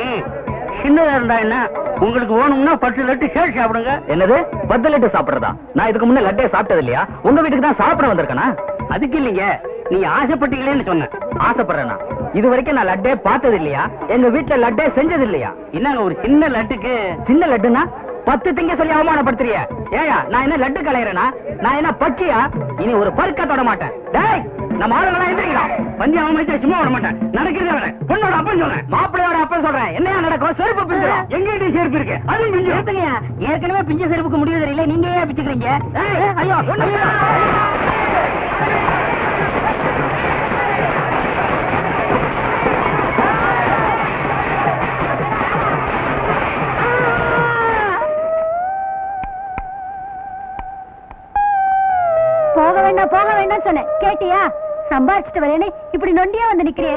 சின்னதா இருந்தா என்ன? உங்களுக்கு வேணும்னா 10 லட்டு சேர்த்து சாப்பிடுங்க. என்னது 10 லட்டு சாப்பிடுறதா? நான் இதுக்கு முன்ன லட்டே சாப்பிட்டது இல்லையா? உங்க வீட்டுக்கு தான் சாப்பிட வந்திருக்கேனா? அதுக்கு இல்லைங்க, நீங்க ஆசைப்பட்டீங்களேன்னு சொன்னேன். ஆசைப்படுறேனா? இது வரைக்கும் நான் லட்டே பார்த்தது இல்லையா? எங்க வீட்டுல லட்டே செஞ்சது இல்லையா? என்னங்க ஒரு சின்ன லட்டுக்கு? சின்ன லட்டுனா 10 திங்க சொல்லி அவமானப்படுத்துறிய? ஏயா நான் என்ன லட்டு கலையறேனா? நான் என்ன பச்சியா? இனி ஒரு பருக்க தொட மாட்டேன். டேய் நம்ம ஆளுங்களா எந்திரிங்களா? பந்தி அவமதிச்சா சும்மா விட மாட்டேன். நடக்கிறதே வேற. பொண்ணோட அப்பன் சொல்றேன், மாப்பிள்ளையோட அப்பன் சொல்றேன். என்னையா நடக்கும்? செருப்பு பிஞ்சிரும். எங்கிட்ட செருப்பு இருக்கு, அதுவும் பிஞ்சு. ஏற்கனவே பிஞ்ச செருப்புக்கு முடிவு தெரியல, நீங்க ஏன் பிச்சுக்கிறீங்க? ஐயோ போக வேண்டாம் சொன்னேன், கேட்டியா? சம்பாதிச்சுட்டு வரேன்னு இப்படி நொண்டியா வந்து நிக்கிறியே.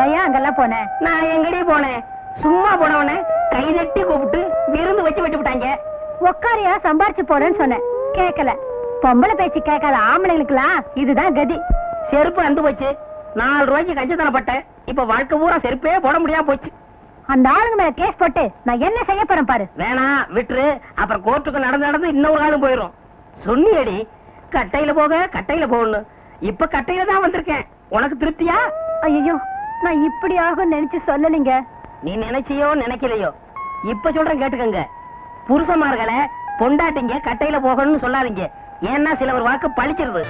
ஏயா அங்கெல்லாம் போனேன்? நான் எங்கடி போனேன்? சும்மா போனவனே கை தட்டி கூப்பிட்டு விருந்து வச்சு விட்டு விட்டாங்க. உக்காரியா சம்பாரிச்சு போனேன்னு சொன்னேன், கேட்கல. பொம்பளை பேச்சு கேட்காத ஆம்பளைங்களுக்குலாம் இதுதான் கதி. செருப்பு அந்து போச்சு. 4 ரூபாய்க்கு கஞ்சத்தனப்பட்டேன். இப்ப வாழ்க்கை பூரா செருப்பே போட முடியாம போச்சு. அந்த ஆளுங்க மேல கேஸ் போட்டு நான் என்ன செய்ய போறேன் பாரு. வேணாம் விட்டுரு. அப்புறம் கோர்ட்டுக்கு நடந்து இன்னொரு ஆளும் போயிரும். சொன்னியடி கட்டையில போக கட்டையில போகணும். இப்ப கட்டையில தான் வந்திருக்கேன். உனக்கு திருப்தியா? ஐயோ நான் இப்படி ஆகும் நினைச்சு சொல்லலீங்க. நீ நினைச்சியோ நினைக்கலையோ, இப்ப சொல்றேன் கேட்டுக்கங்க. புருஷமார்களை பொண்டாட்டிங்க கட்டையில போகணும்னு சொல்லாதீங்க. ஏன்னா சில ஒரு வாக்கு பழிச்சிருது.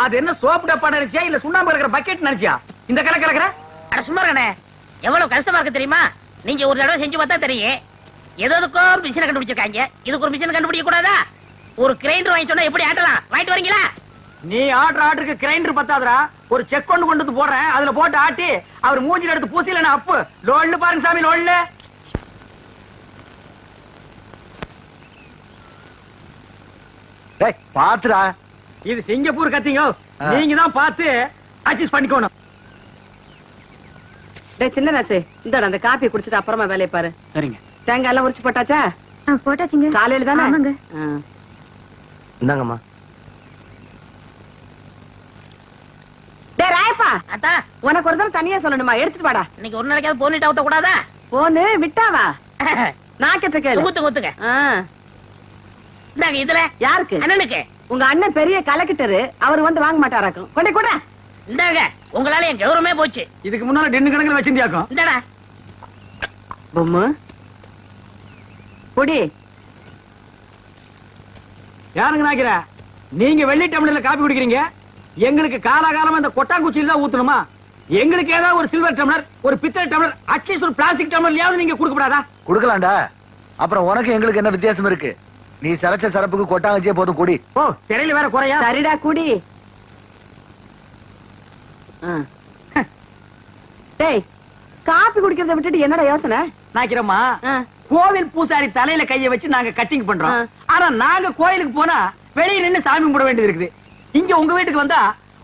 அது என்ன சோப்பு டப்பா நினைச்சியா இல்ல சுண்ணாம்பு இருக்கிற பக்கெட் நினைச்சியா இந்த கலை கலக்கிற? அட சும்மா இருக்கனே. எவ்வளவு கஷ்டமா இருக்கு தெரியுமா? நீங்க ஒரு தடவை செஞ்சு பார்த்தா தெரியும். எதற்கோ மிஷினை கண்டுபிடிச்சிருக்காங்க. இதுக்கு ஒரு மிஷின் கண்டுபிடிக்க கூடாதா? ஒரு கிரைண்டர் வாங்கி சொன்னா எப்படி ஆட்டலாம்? வாங்கிட்டு வரீங்களா? நீ ஆர்டருக்கு கிரைண்டர் பத்தாதரா, ஒரு செக் கொண்டு வந்து போடுறேன், அதுல போட்டு ஆட்டி அவர் மூஞ்சில எடுத்து பூசில அப்பு லோல்ல பாருங்க சாமி லோல்ல. டேய் பாத்துடா, இது சிங்கப்பூர் கத்திங்க, நீங்க தான் பார்த்து அட்ஜஸ்ட் பண்ணிக்கணும். டேய் சின்ன ராசு, இந்தடா அந்த காபி குடிச்சிட்டு அப்புறமா வேலைய பாரு. சரிங்க. தேங்காய் எல்லாம் உரிச்சு போட்டாச்சா? போட்டாச்சுங்க. காலையில தானே? ஆமாங்க. இந்தாங்கம்மா. டேய் ராயப்பா, அத்தா உனக்கு ஒரு தடவை தனியா சொல்லணுமா? எடுத்துட்டு வாடா. இன்னைக்கு ஒரு நாளைக்காவது போனிட்டு ஊத்த கூடாதா? போனு விட்டாவா? நான் கேட்ட கேளு. ஊத்துங்க. இந்தாங்க இதுல. யாருக்கு? அண்ணனுக்கு. உங்க அண்ணன் பெரிய கலெக்டரு, அவர் வந்து வாங்க மாட்டாராக்கும். கொண்டே கூட. இந்தாங்க, உங்களால என் கௌரவமே போச்சு. இதுக்கு முன்னால டென்னு கணக்குல வச்சிருந்தியாக்கும். இந்தாடா. பொம்மு பொடி. யாருங்க நாக்கிற? நீங்க வெள்ளி டம்ளர்ல காபி குடிக்கிறீங்க, எங்களுக்கு காலாகாலமா இந்த கொட்டாங்குச்சியில தான் ஊத்தணுமா? எங்களுக்கு ஏதாவது ஒரு சில்வர் டம்ளர், ஒரு பித்தளை டம்ளர், அட்லீஸ்ட் ஒரு பிளாஸ்டிக் டம்ளர்லயாவது நீங்க கொடுக்கப்படாதா? குடுக்கலாம்டா. அப்புறம் உனக்கு எங்களுக்கு என்ன வித்தியாசம் இருக்கு? நீ சரச்ச சரப்புக்கு கொட்டாங்கச்சியே போதும் குடி. ஓ சிறையில வேற குறையா? சரிடா குடி. டேய் காபி குடிக்கிறத விட்டுட்டு என்னடா யோசனை? நாக்கிறம்மா, கோவில் பூசாரி தலையில கைய வச்சு நாங்க கட்டிங் பண்றோம். ஆனா நாங்க கோயிலுக்கு போனா வெளியே நின்னு சாமி கும்பிட வேண்டியது இருக்குது. இங்க உங்க வீட்டுக்கு வந்தா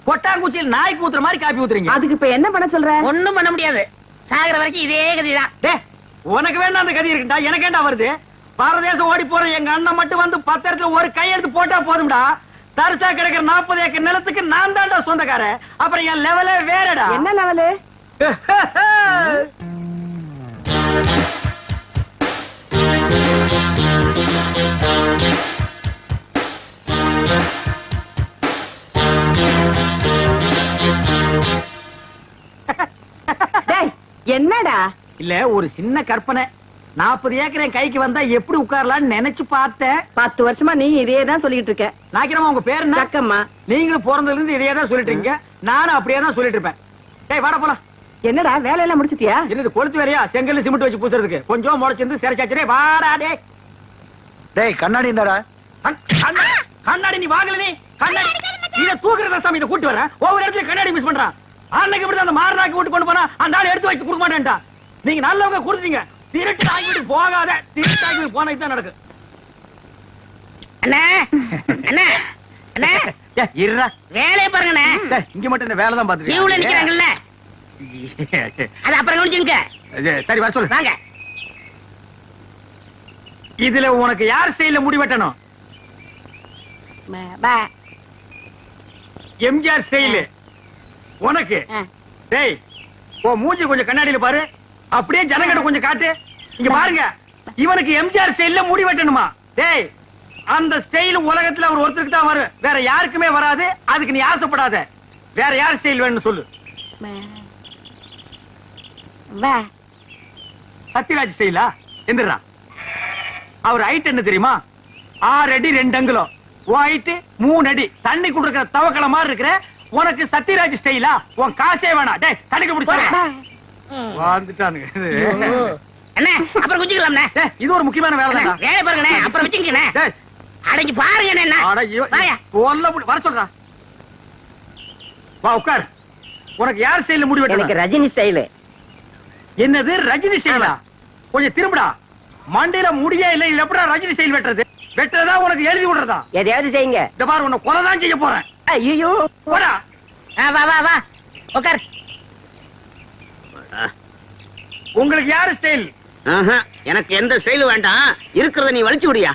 கொட்டாங்குச்சியில் நாய்க்கு ஊத்துற மாதிரி காப்பி ஊத்துறீங்க. அதுக்கு இப்ப என்ன பண்ண சொல்ற? ஒண்ணும் பண்ண முடியாது. சாகர வரைக்கும் இதே கதிதான். டே உனக்கு வேண்டாம் அந்த கதி இருக்குடா, எனக்கு ஏண்டா வருது? பாரதேசம் ஓடி போற எங்க அண்ணன் மட்டும் வந்து 10 இடத்துல ஒரு கையெழுத்து போட்டா போதும்டா. தரிசா கிடக்கிற 40 ஏக்கர் நிலத்துக்கு நான் தான்டா சொந்தக்காரன். அப்புறம் என் லெவலே வேறடா. என்ன லெவலு? என்னடா? இல்ல ஒரு சின்ன கற்பனை. 40 ஏக்கர் என் கைக்கு வந்தா எப்படி உட்காரலாம்னு நினைச்சு பார்த்தேன். 10 வருஷமா நீ இதே தான் சொல்லிட்டு இருக்க. நாக்கிரமா உங்க பேர் என்ன? சக்கம்மா. நீங்களும் பிறந்ததுல இருந்து இதே தான் சொல்லிட்டு இருக்கீங்க. நானும் அப்படியே தான் சொல்லிட்டு இருப்பேன். டேய் வாடா போலாம். என்னடா வேலையெல்லாம் முடிச்சிட்டியா? என்னது கொளுத்து வேலையா? செங்கல்ல சிமெண்ட் வச்சு பூசுறதுக்கு கொஞ்சம் முளைச்சிருந்து சிறைச்சாச்சே. வாடா டேய். டேய் கண்ணாடி இந்தாடா. கண்ணாடி நீ வாங்கல நீ. கண்ணாடி இத தூக்குறத சாமி இத கூட்டி வரேன். ஒவ்வொரு இடத்துல கண்ணாடி மிஸ் பண்றான். அன்னைக்கு இப்படி அந்த மாரனாக்கி விட்டு கொண்டு போனா அந்த ஆளு எடுத்து வச்சு கொடுக்க மாட்டேன்டா. நீங்க நல்லவங்க கொடுத்தீங்க. திருட்டு ஆகிட்டு போகாத. திருட்டு ஆகி போனா இதான் நடக்கு. அண்ணா அண்ணா அண்ணா இருடா. வேலையை பாருங்கண்ணே. இங்க மட்டும் இந்த வேலை தான் பாத்துட்டு இவ்வளவு நிக்கிறாங்கல்ல, அது அப்புறம் கவனிச்சுங்க. சரி வர சொல்லு. வாங்க. இதுல உனக்கு யார் ஸ்டைல்ல முடி வெட்டணும்? எம்ஜிஆர் ஸ்டைல் உனக்கு. டேய் ஓ மூஞ்சி கொஞ்சம் கண்ணாடியில பாரு. அப்படியே ஜனங்கட கொஞ்சம் காட்டு. இங்க பாருங்க, இவனுக்கு எம்ஜிஆர் ஸ்டைல்ல முடி வெட்டணுமா? டேய் அந்த ஸ்டைல் உலகத்துல அவர் ஒருத்தருக்கு தான் வரும், வேற யாருக்குமே வராது. அதுக்கு நீ ஆசைப்படாத. வேற யார் ஸ்டைல் வேணும்னு சொல்லு. சத்யராஜ் ஸ்டைலா? எந்திரா. அவர் ஹைட் என்ன தெரியுமா? 6 அடி 2 அங்குலம். ஹைட் 3 அடி. தண்ணி குடுக்கிற தவக்கல மாதிரி இருக்கிற உனக்கு சத்யராஜ் ஸ்டைலா? உன் காசே வேணாம். டேய் தடுக்க முடிச்சு வந்துட்டானுங்க. அண்ணா அப்புறம் குஞ்சிக்கலாம்ண்ணே. இது ஒரு முக்கியமான வேலை தான். வேலை பாருங்கண்ணே, அப்புறம் வச்சுக்கண்ணே. அடங்கி பாருங்க. வர சொல்றா. வா உட்கார். உனக்கு யார் ஸ்டைல்ல முடி வெட்டணும்? எனக்கு ரஜினி ஸ்டைல். என்னது ரஜினி ஸ்டைலா? கொஞ்சம் திரும்புடா. மண்டையில முடியே இல்ல, இது எப்படா ரஜினி ஸ்டைல் வெட்டுறது? வெட்டுறதா உனக்கு எழுதி விடுறதா? எதையாவது செய்யுங்க. இந்த பாரு உன்னை கொலை தான் செய்ய போறேன். ஐயோ போடா. வா வா வா உட்கார். உங்களுக்கு யாரு ஸ்டைல்? எனக்கு எந்த ஸ்டைல் வேண்டாம், இருக்கிறத நீ வலிச்சு விடியா.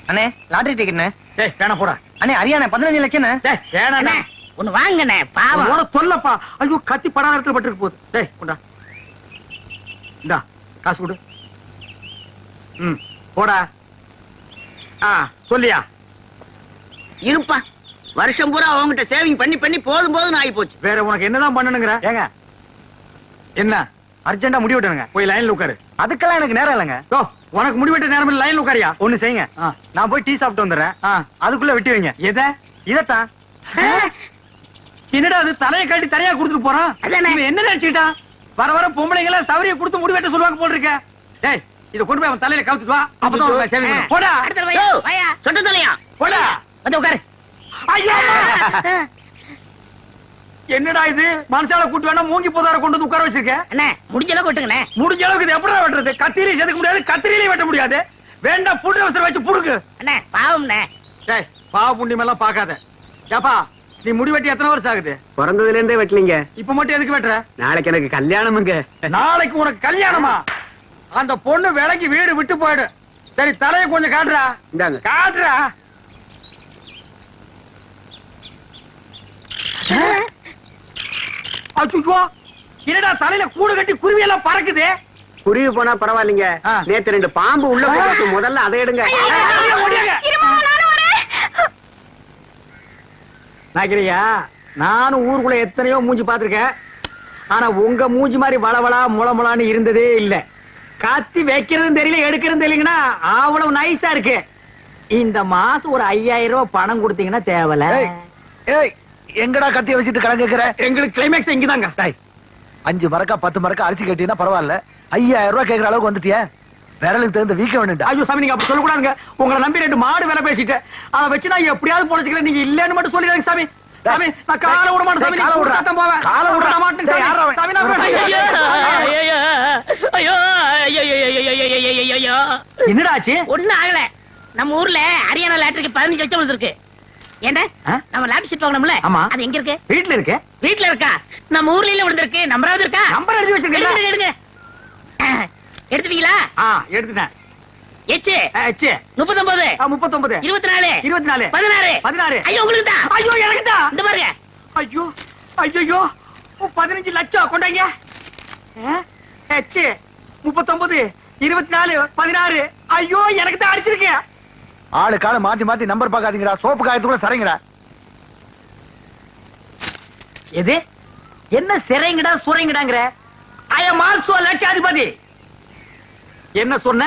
அண்ணே லாட்டரி டிக்கெட்ண்ணே. டேய் வேணா போடா. அண்ணே ஹரியானா 15 லட்சம். டேய் வேணாண்ணே. ஒண்ணு வாங்கண்ணே, பாவம். உன சொல்லப்பா. ஐயோ கத்தி படாத இடத்துல பட்டுருக்கு போகுது. டேய் கொண்டா. இந்தா காசு கொடு. போடா. சொல்லியா? இருப்பா, வருஷம் பூரா அவங்ககிட்ட சேவிங் பண்ணி பண்ணி போதும் போதும் ஆகி போச்சு. வேற உனக்கு என்னதான் பண்ணணுங்கிற? ஏங்க என்ன அர்ஜென்டா முடி வெட்டணுங்க. போய் லைன்ல உட்காரு. அதுக்கெல்லாம் எனக்கு நேரம் இல்லைங்க. உனக்கு முடி வெட்ட நேரம் இல்ல, லைன்ல உட்காரியா? ஒண்ணு செய்யுங்க, நான் போய் டீ சாப்பிட்டு வந்துடுறேன். அதுக்குள்ள வெட்டி வைங்க. எதை? இதத்தான். என்னடா அது தலையை கட்டி தலையா கொடுத்துட்டு போறான்? இவன் என்ன நினைச்சுட்டான்? வர வர பொம்பளைங்கள சவரிய கொடுத்து முடி வெட்ட சொல்லுவாங்க போல் இருக்க. டேய் இத கொண்டு போய் அவன் தலையில கவுத்துட்டு வா. அப்பதான் உனக்கு சேவிங் பண்ணும். போடா. சொட்ட தலையா? போடா. வந்து உட்காரு. ஐயோ என்னடா இது? மனசால கூட்டு வேணா மூங்கி போதார கொண்டு வந்து உட்கார வச்சிருக்க. அண்ணே முடிஞ்ச அளவுக்கு வெட்டுங்கண்ணே. முடிஞ்ச அளவுக்கு இது எப்படா வெட்டுறது? கத்திரியை செதுக்க முடியாது, கத்திரியிலே வெட்ட முடியாது. வேண்டாம் புட்டு அவசரம் வச்சு புடுக்கு. அண்ணே பாவம்ண்ணே. டேய் பாவ புண்ணியம் எல்லாம் பாக்காத. ஏப்பா நீ முடி வெட்டி எத்தனை வருஷம் ஆகுது? பிறந்ததுல இருந்தே வெட்டலீங்க. இப்ப மட்டும் எதுக்கு வெட்டுற? நாளைக்கு எனக்கு கல்யாணமுங்க. நாளைக்கு உனக்கு கல்யாணமா? அந்த பொண்ணு விலைக்கு வீடு விட்டு போயிடு. சரி தலையை கொஞ்சம் காட்டுறா. இந்தாங்க. காட்டுறா. அச்சுச்சோ என்னடா தலையில கூடு கட்டி குருவி எல்லாம் பறக்குது. குருவி போனா பரவாயில்லைங்க. நேத்து 2 பாம்பு உள்ள போட்டு முதல்ல அதை எடுங்க. நாக்கிறியா? நானும் ஊருக்குள்ள எத்தனையோ மூஞ்சி பாத்திருக்கேன். ஆனா உங்க மூஞ்சி மாதிரி வளவளா முளமுளான்னு இருந்ததே இல்ல. கத்தி வைக்கிறதும் தெரியல, எடுக்கிறதும் தெரியலங்கன்னா அவ்வளவு நைஸா இருக்கு. இந்த மாசம் ஒரு 5000 ரூபாய் பணம் கொடுத்தீங்கன்னா தேவல. எங்கடா கத்திய வச்சுட்டு கணக்கு கேக்குற? எங்களுக்கு கிளைமேக்ஸ் இங்கதாங்க. 5 மரக்கா 10 மரக்கா அரிசி கேட்டீங்கன்னா பரவாயில்ல. 5000 ரூபாய் கேக்குற அளவுக்கு வந்துட்டிய. விரலுக்கு தகுந்த வீக்க வேணும்டா. ஐயோ சாமி நீங்க அப்படி சொல்லக்கூடாதுங்க. உங்களை நம்பி 2 மாடு வேலை பேசிட்டேன். அதை வச்சு நான் எப்படியாவது பொழைச்சிக்கிறேன். நீங்க இல்லன்னு மட்டும் சொல்லிடுங்க சாமி. சாமி நான் காலை விட மாட்டேன் சாமி. காலை விட போவேன். காலை விட மாட்டேன் சாமி. சாமி நான் என்னடா ஆச்சு? ஒண்ணும் ஆகல. நம்ம ஊர்ல ஹரியானா லாட்டரிக்கு 15 லட்சம் விழுந்திருக்கு. ஏண்டா நம்ம லாட்டரி சீட் வாங்கணும்ல, அது எங்க இருக்கு? வீட்ல இருக்கு. வீட்ல இருக்கா? நம்ம ஊர்ல விழுந்திருக்கு. நம்பராவது இருக்கா? நம்பர் எழுதி வச்சிருக்கீங்களா? எடுங்க. எடுத்துட்டீங்களா? எடுத்துட்டேன். எச்சு 39 39 24 24 16. ஐயோ உங்களுக்கு தான். ஐயோ எனக்கு தான். இந்த பாருங்க. ஐயோ ஐயோ 15 லட்சம் கொண்டாங்க. எச்சு 39 24 16 ஐயோ எனக்கு தான் அடிச்சிருக்கேன். ஆளு கால மாத்தி மாத்தி நம்பர் பாக்காதீங்கடா. சோப்பு காயத்துக்குள்ள சரிங்கடா. எது என்ன சிறைங்கடா சுரைங்கடாங்கற? ஐ அம் ஆல்சோ லட்சாதிபதி. என்ன சொன்ன?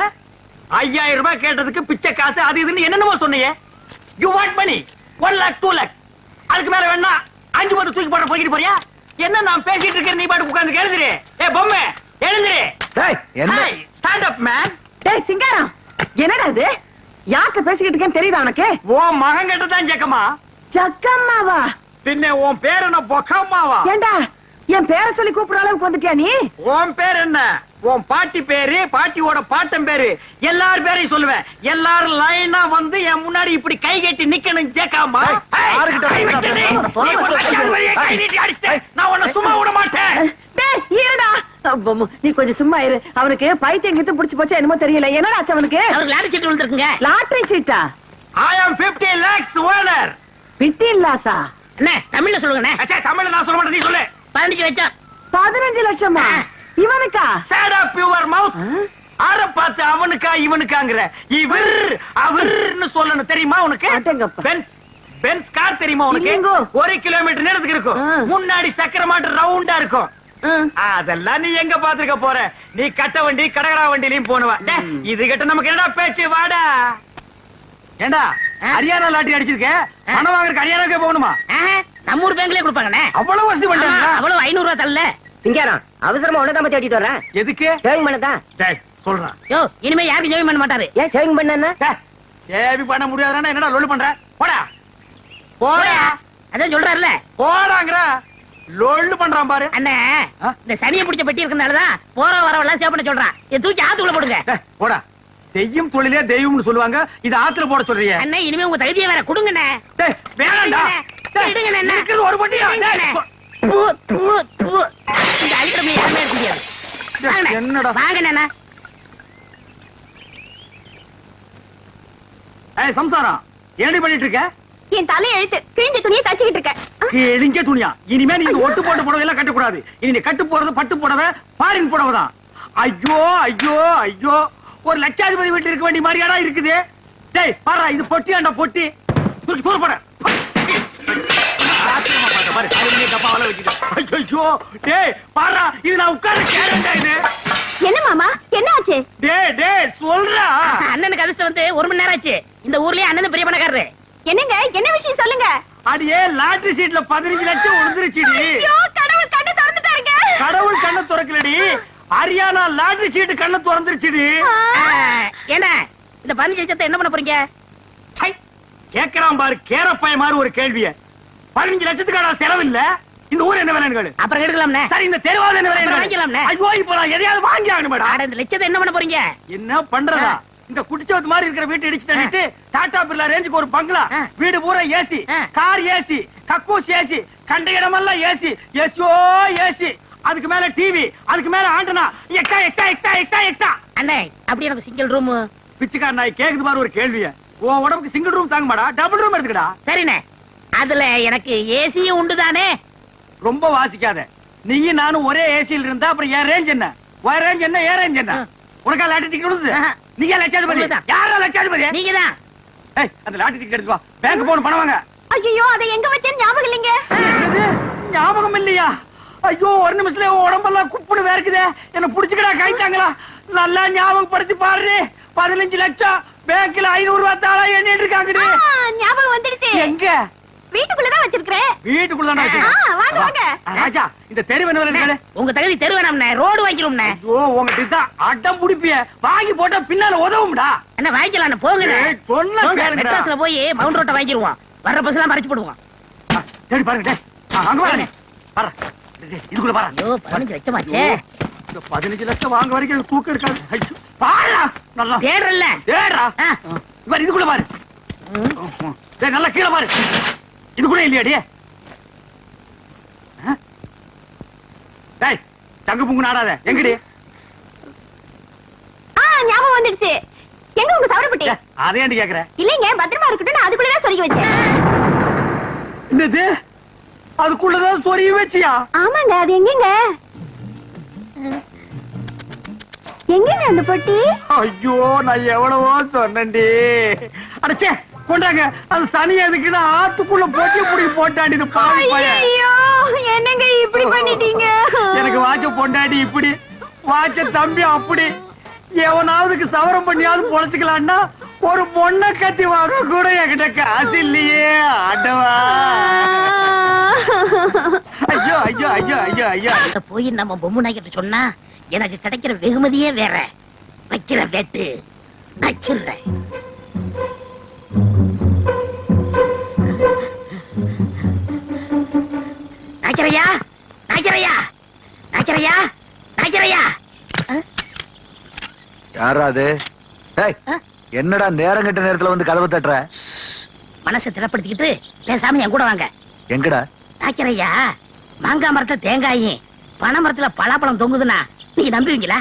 5000 ரூபாய் கேட்டதுக்கு பிச்சை காசு அது இதுன்னு என்னென்னமோ சொன்னீங்க. You want money 1 lakh 2 lakh. அதுக்கு மேல வேணா 5 10 தூக்கி போட போயிட்டு போறியா? என்ன நான் பேசிட்டு இருக்கேன் நீ பாட்டு உட்கார்ந்து எழுதுறே. ஏய் பொம்மை எழுதுறே. டேய் என்ன? Stand up man. டேய் சிங்காரம் என்னடா இது? யார்கிட்ட பேசிக்கிட்டு இருக்கேன்னு தெரியுதா உனக்கு? ஓ மகன் கிட்ட தான் ஜக்கம்மா. ஜக்கம்மாவா? பின்ன உன் பேர் என்ன பொக்கம்மாவா? ஏண்டா என் பேரை சொல்லி கூப்பிடுற அளவுக்கு வந்துட்டியா நீ? உன் பேர் என்ன? உன் பாட்டி பேரு, பாட்டியோட பாட்டன் பேரு, எல்லார் பேரையும் சொல்லுவேன். எல்லாரும் லைனா வந்து என் முன்னாடி இப்படி கை கட்டி நிக்கணும் ஜேக்காமா. நான் உன்னை சும்மா விட மாட்டேன். இருடா நீ கொஞ்சம் சும்மா இரு. அவனுக்கு பைத்தியம் கிட்ட புடிச்சு போச்சா என்னமோ தெரியல. என்னடா ஆச்சு அவனுக்கு? அவருக்கு லாட்டரி சீட்டு விழுந்திருக்குங்க. லாட்டரி சீட்டா? I am 50 lakhs owner. 15 லாஸா? என்ன தமிழ்ல சொல்லுங்க. தமிழ்ல நான் சொல்ல மாட்டேன், நீ சொல்லு. 15 லட்சம். 15 லட்சமா? இவனுக்கா? Shut up your mouth. ஆற பார்த்து அவனுக்கா இவனுக்காங்கற. இவர் அவர்னு சொல்லணும் தெரியுமா உனக்கு? பென்ஸ் கார் தெரியுமா உனக்கு? 1 கிலோமீட்டர் நேரத்துக்கு இருக்கும். முன்னாடி சக்கர மாட்டு ரவுண்டா இருக்கும். அதெல்லாம் நீ எங்க பாத்துக்க போற? நீ கட்ட வண்டி கடகடா வண்டிலையும் போனவ. இது கிட்ட நமக்கு என்னடா பேச்சு? வாடா. ஏண்டா ஹரியானா லாட்டரி அடிச்சிருக்க? பணம் வாங்குறதுக்கு ஹரியானாக்கே போகணுமா? நம்ம ஊர் பேங்க்லயே கொடுப்பாங்கண்ணே. அவ்வளவு வசதி பண்ணிட்டாங்க. அவ்வளவு 500 ரூபாய் தரல. சிங்காரம் அவசரமா உனதான் பத்தி அடிட்டு வரேன். எதுக்கு? சேவிங் பண்ணதான். டேய் சொல்றான். யோ இனிமே யாரும் சேவிங் பண்ண மாட்டாரு. ஏன் சேவிங் பண்ணா? சேவி பண்ண முடியாதுன்னா என்னடா லொல்லு பண்ற? போடா போடா. அதான் சொல்றாருல போடாங்கற. லொல்லு பண்றான் பாரு. அண்ணே இந்த சனியை பிடிச்ச பெட்டி இருக்கனாலதான் போற வரவெல்லாம் சேவ் பண்ண சொல்றான். இதை தூக்கி ஆத்துக்குள்ள போடுங்க. போடா. செய்யும் தொழிலே தெய்வம்னு சொல்லுவாங்க. இது ஆத்துல போட சொல்றீங்க. அண்ணே இனிமே உங்க தகுதியை வேற கொடுங்கண்ணே. டேய் வேணாம்டா. இடுங்கண்ணே. இருக்குது ஒரு பொட்டியா. இந்த அழிக்கிறமே யாருமே இருக்க முடியாது. என்னடா வாங்கண்ணே. ஏய் சம்சாரம் என்னடி பண்ணிட்டு இருக்க? என் தலை எழுத்து கிழிஞ்ச துணியை தச்சுக்கிட்டு இருக்கேன். கிழிஞ்ச துணியா? இனிமே நீ ஒட்டு போட்டு புடவை எல்லாம் கட்டக்கூடாது. இனி நீ கட்டு போறது பட்டு புடவை, ஃபாரின் புடவை தான். ஐயோ ஐயோ ஐயோ, ஒரு லட்சாதிபதி வீட்டுல இருக்க வேண்டிய மாதிரியாடா இருக்குது. டேய் பாரா, இது பொட்டியாண்டா பொட்டி. தூக்கி தூர போட. என்ன மாமா என்ன ஆச்சு? சொல்றா. அண்ணனுக்கு அதிர்ஷ்டம் வந்து 1 மணி நேரம் ஆச்சு. இந்த ஊர்லயே அண்ணன் பெரிய பணக்காரரு. என்னங்க என்ன விஷயம் சொல்லுங்க. அடியே லாட்டரி சீட்ல 15 லட்சம் விழுந்துருச்சுடி. ஐயோ கடவுள் கண்ணை திறந்துட்டாருங்க. கடவுள் கண்ணை திறக்கலடி, ஹரியானா லாட்டரி சீட் கண்ணை திறந்துருச்சுடி. என்ன இந்த 15 லட்சத்தை என்ன பண்ண போறீங்க? கேக்குறான் பாரு கேரப்பாய மாதிரி ஒரு கேள்விய. 15 லட்சத்துக்கான செலவு இல்ல. இந்த ஊர் என்ன விலைன்னு அப்புறம் எடுக்கலாம்னே. சரி இந்த தெருவாத என்ன விலை வாங்கிக்கலாம்னே. ஐயோ இப்ப நான் எதையாவது வாங்கி ஆகணுமேடா. இந்த லட்சத்தை என்ன பண்ண போறீங்க? என்ன பண்றதா? இந்த குடிச்சவத்து மாதிரி இருக்கிற வீட்டை இடிச்சு தள்ளிட்டு டாடா பிர்லா ரேஞ்சுக்கு ஒரு பங்களா, வீடு பூரா ஏசி, கார் ஏசி, கக்கூஸ் ஏசி, கண்ட இடமெல்லாம் ஏசி, ஏசியோ ஏசி, அதுக்கு மேல டிவி, அதுக்கு மேல antenna, extra extra extra extra extra. அண்ணே அப்படி எனக்கு சிங்கிள் ரூம். பிச்சைக்கார நாய் கேக்குது பாரு ஒரு கேள்விய. உன் உடம்புக்கு சிங்கிள் ரூம் தாங்க மாடா, டபுள் ரூம் எடுத்துக்கடா. சரிண்ணே, அதுல எனக்கு ஏசியும் உண்டு தானே? ரொம்ப வாசிக்காத. நீயும் நானும் ஒரே ஏசியில் இருந்தா அப்புறம் என் ரேஞ்ச் என்ன? உன் ரேஞ்ச் என்ன? என் ரேஞ்ச் என்ன? உனக்கா லாட்டரி டிக்கெட் கொடுத்து? நீங்க லட்சாதிபதி? யாரா லட்சாதிபதி? நீங்க தான். ஏய் அந்த லாட்டரி டிக்கெட் எடுத்து வா, பேங்க் போன் பணம் வாங்க. ஐயோ அதை எங்க வச்சேன்னு ஞாபகம் இல்லைங்க. ஞாபகம் இல்லையா? ஐயோ ஒரு நிமிஷத்துல உடம்பெல்லாம் குப்புன்னு வேர்க்குதே. என்ன புடிச்சுக்கடா கைத்தாங்களா? நல்லா ஞாபகப்படுத்தி பாரு. 15 லட்சம் பேங்க்ல 500 ரூபாய் தாளா எண்ணிட்டு இருக்காங்கடி. ஞாபகம் வந்துடுச்சு. எங்க? வீட்டுக்குள்ளதான் வச்சிருக்கேன். வீட்டுக்குள்ளதான் வச்சிருக்கேன். வாங்க வாங்க. ராஜா இந்த தெரு என்ன விலை? உங்க தகுதி தெரு வேணாம்ண்ணே, ரோடு வாங்கிடும்ண்ணே. ஐயோ உங்ககிட்ட தான் அடம் புடிப்பிய. வாங்கி போட்டா பின்னால உதவும்டா. என்ன வாங்கிக்கலாம் போங்கண்ணே. சொன்ன கேளுங்க. மெட்ராஸ்ல போய் மவுண்ட் ரோட்டை வாங்கிடுவோம். வர்ற பஸ் எல்லாம் மறைச்சு போடுவோம். தேடி பாருங்க. அங்க வாங்க. பாரு இதுக்குள்ள பாரு. ஐயோ 15 லட்சம் ஆச்சே. இந்த 15 லட்சம் வாங்க வரைக்கும் தூக்க எடுக்காது. ஐயோ பாரு நல்லா தேடுறல்ல. தேடுறா. இவர் இதுக்குள்ள பாரு. டேய் நல்லா கீழ பாரு. இதுக்குள்ள இல்லையாடி? டேய் தங்க புங்கு நாடாத. எங்கடி? ஞாபகம் வந்துடுச்சு. எங்க உங்க சவரப்பட்டி? அதே ஏன்டி கேக்குற? இல்லைங்க பத்திரமா இருக்கட்டும், நான் அதுக்குள்ளதான் சொருகி வச்சேன். என்னது? அதுக்குள்ளதான் சொருகி வச்சியா? ஆமாங்க. அது எங்கங்க? எங்க அந்த பொட்டி? ஐயோ நான் எவ்வளவோ சொன்னேன்டி. அடச்சே கொண்டாங்க. அது சனி எதுக்குன்னு ஆத்துக்குள்ள போட்டி புடி போட்டாடி பாவி பையன். ஐயோ என்னங்க இப்படி பண்ணிட்டீங்க? எனக்கு வாட்ச பொண்டாடி இப்படி, வாட்ச தம்பி அப்படி. எவனாவதுக்கு சவரம் பண்ணியாவது பொழைச்சுக்கலான்னா ஒரு பொண்ணை கட்டி வாங்க கூட என்கிட்ட காசு இல்லையே ஆண்டவா. ஐயோ ஐயோ ஐயோ ஐயோ ஐயோ. போய் நம்ம பொம்மை நாய்கிட்ட சொன்னா எனக்கு கிடைக்கிற வெகுமதியே வேற. வைக்கிற வேட்டு நச்சிடுறேன். நாய்க்கரையா நாய்க்கரையா நாய்க்கரையா நாய்க்கரையா. யாரா அது? என்னடா நேரம் கட்ட நேரத்துல வந்து கதவை தட்டுற? மனசை திடப்படுத்திக்கிட்டு பேசாம என் கூட வாங்க. எங்கடா? நாய்க்கரையா, மாங்காய் மரத்துல தேங்காயும் பனை மரத்துல பலாப்பழம் தொங்குதுன்னா நீங்க நம்புவீங்களா?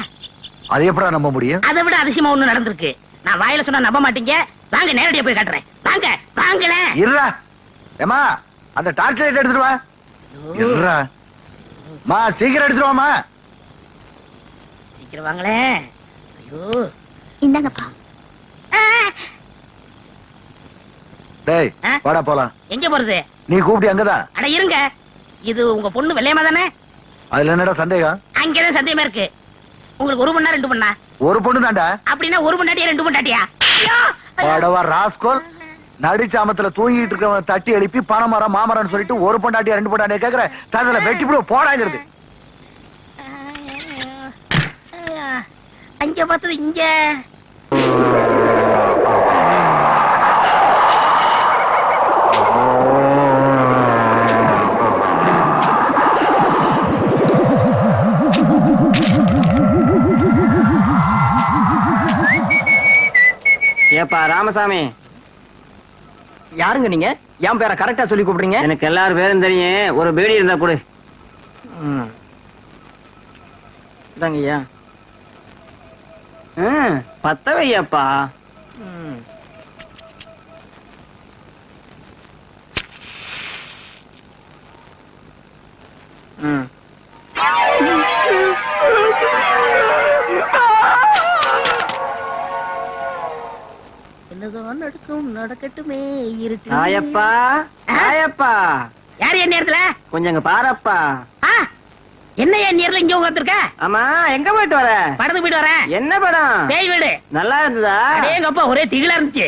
அது எப்படா நம்ப முடியும்? அதை விட அதிசயமா ஒண்ணு நடந்திருக்கு. நான் வாயில சொன்னா நம்ப மாட்டீங்க. வாங்க நேரடியா போய் காட்டுறேன். வாங்க வாங்கல. இருடா. ஏமா அந்த டார்ச் லைட் எடுத்துட்டு வா. இருடா. மா சீக்கிரம் எடுத்துட்டு வாமா. சீக்கிரம் வாங்களே. ஐயோ இந்தாங்கப்பா. டேய் வாடா போலாம். எங்க போறது? நீ கூப்பிட்டு அங்கதான். அட இருங்க, இது உங்க பொண்ணு வெள்ளையமா தானே? அதுல என்னடா சந்தேகம்? அங்கதான் சந்தேகமா இருக்கு. உங்களுக்கு ஒரு பொண்ணா ரெண்டு பொண்ணா? ஒரு பொண்ணு தான்டா. அப்படின்னா ஒரு பொண்டாட்டியா ரெண்டு பொண்டாட்டியா? வாடவா ராஸ்கோல். நடிச்சாமத்துல தூங்கிட்டு இருக்கவன தட்டி எழுப்பி பணமரம் மாமரம் சொல்லிட்டு ஒரு பொண்டாட்டியா ரெண்டு பொண்டாட்டியா கேக்குற ததுல வெட்டி போடு போடாங்கிறது. அங்க பார்த்தது இங்க. ஏப்பா ராமசாமி. யாருங்க நீங்க? என் பேரை கரெக்டா சொல்லி கூப்பிடுறீங்க? எனக்கு எல்லாரும் பேரும் தெரியும். ஒரு பீடி இருந்தா கொடு. ஐயா பத்த வையப்பா. என்னதான் நடக்கும் நடக்கட்டுமே. இருக்கு ஆயப்பா ஆயப்பா. யாரு என் நேரத்துல? கொஞ்சம் பாரப்பா. என்ன என் நேரத்துல இங்க உட்கார்ந்திருக்க? ஆமா எங்க போயிட்டு வர? படத்துக்கு போயிட்டு வரேன். என்ன படம்? பேய் வீடு. நல்லா இருந்ததா? எங்க அப்பா ஒரே திகிலா இருந்துச்சு.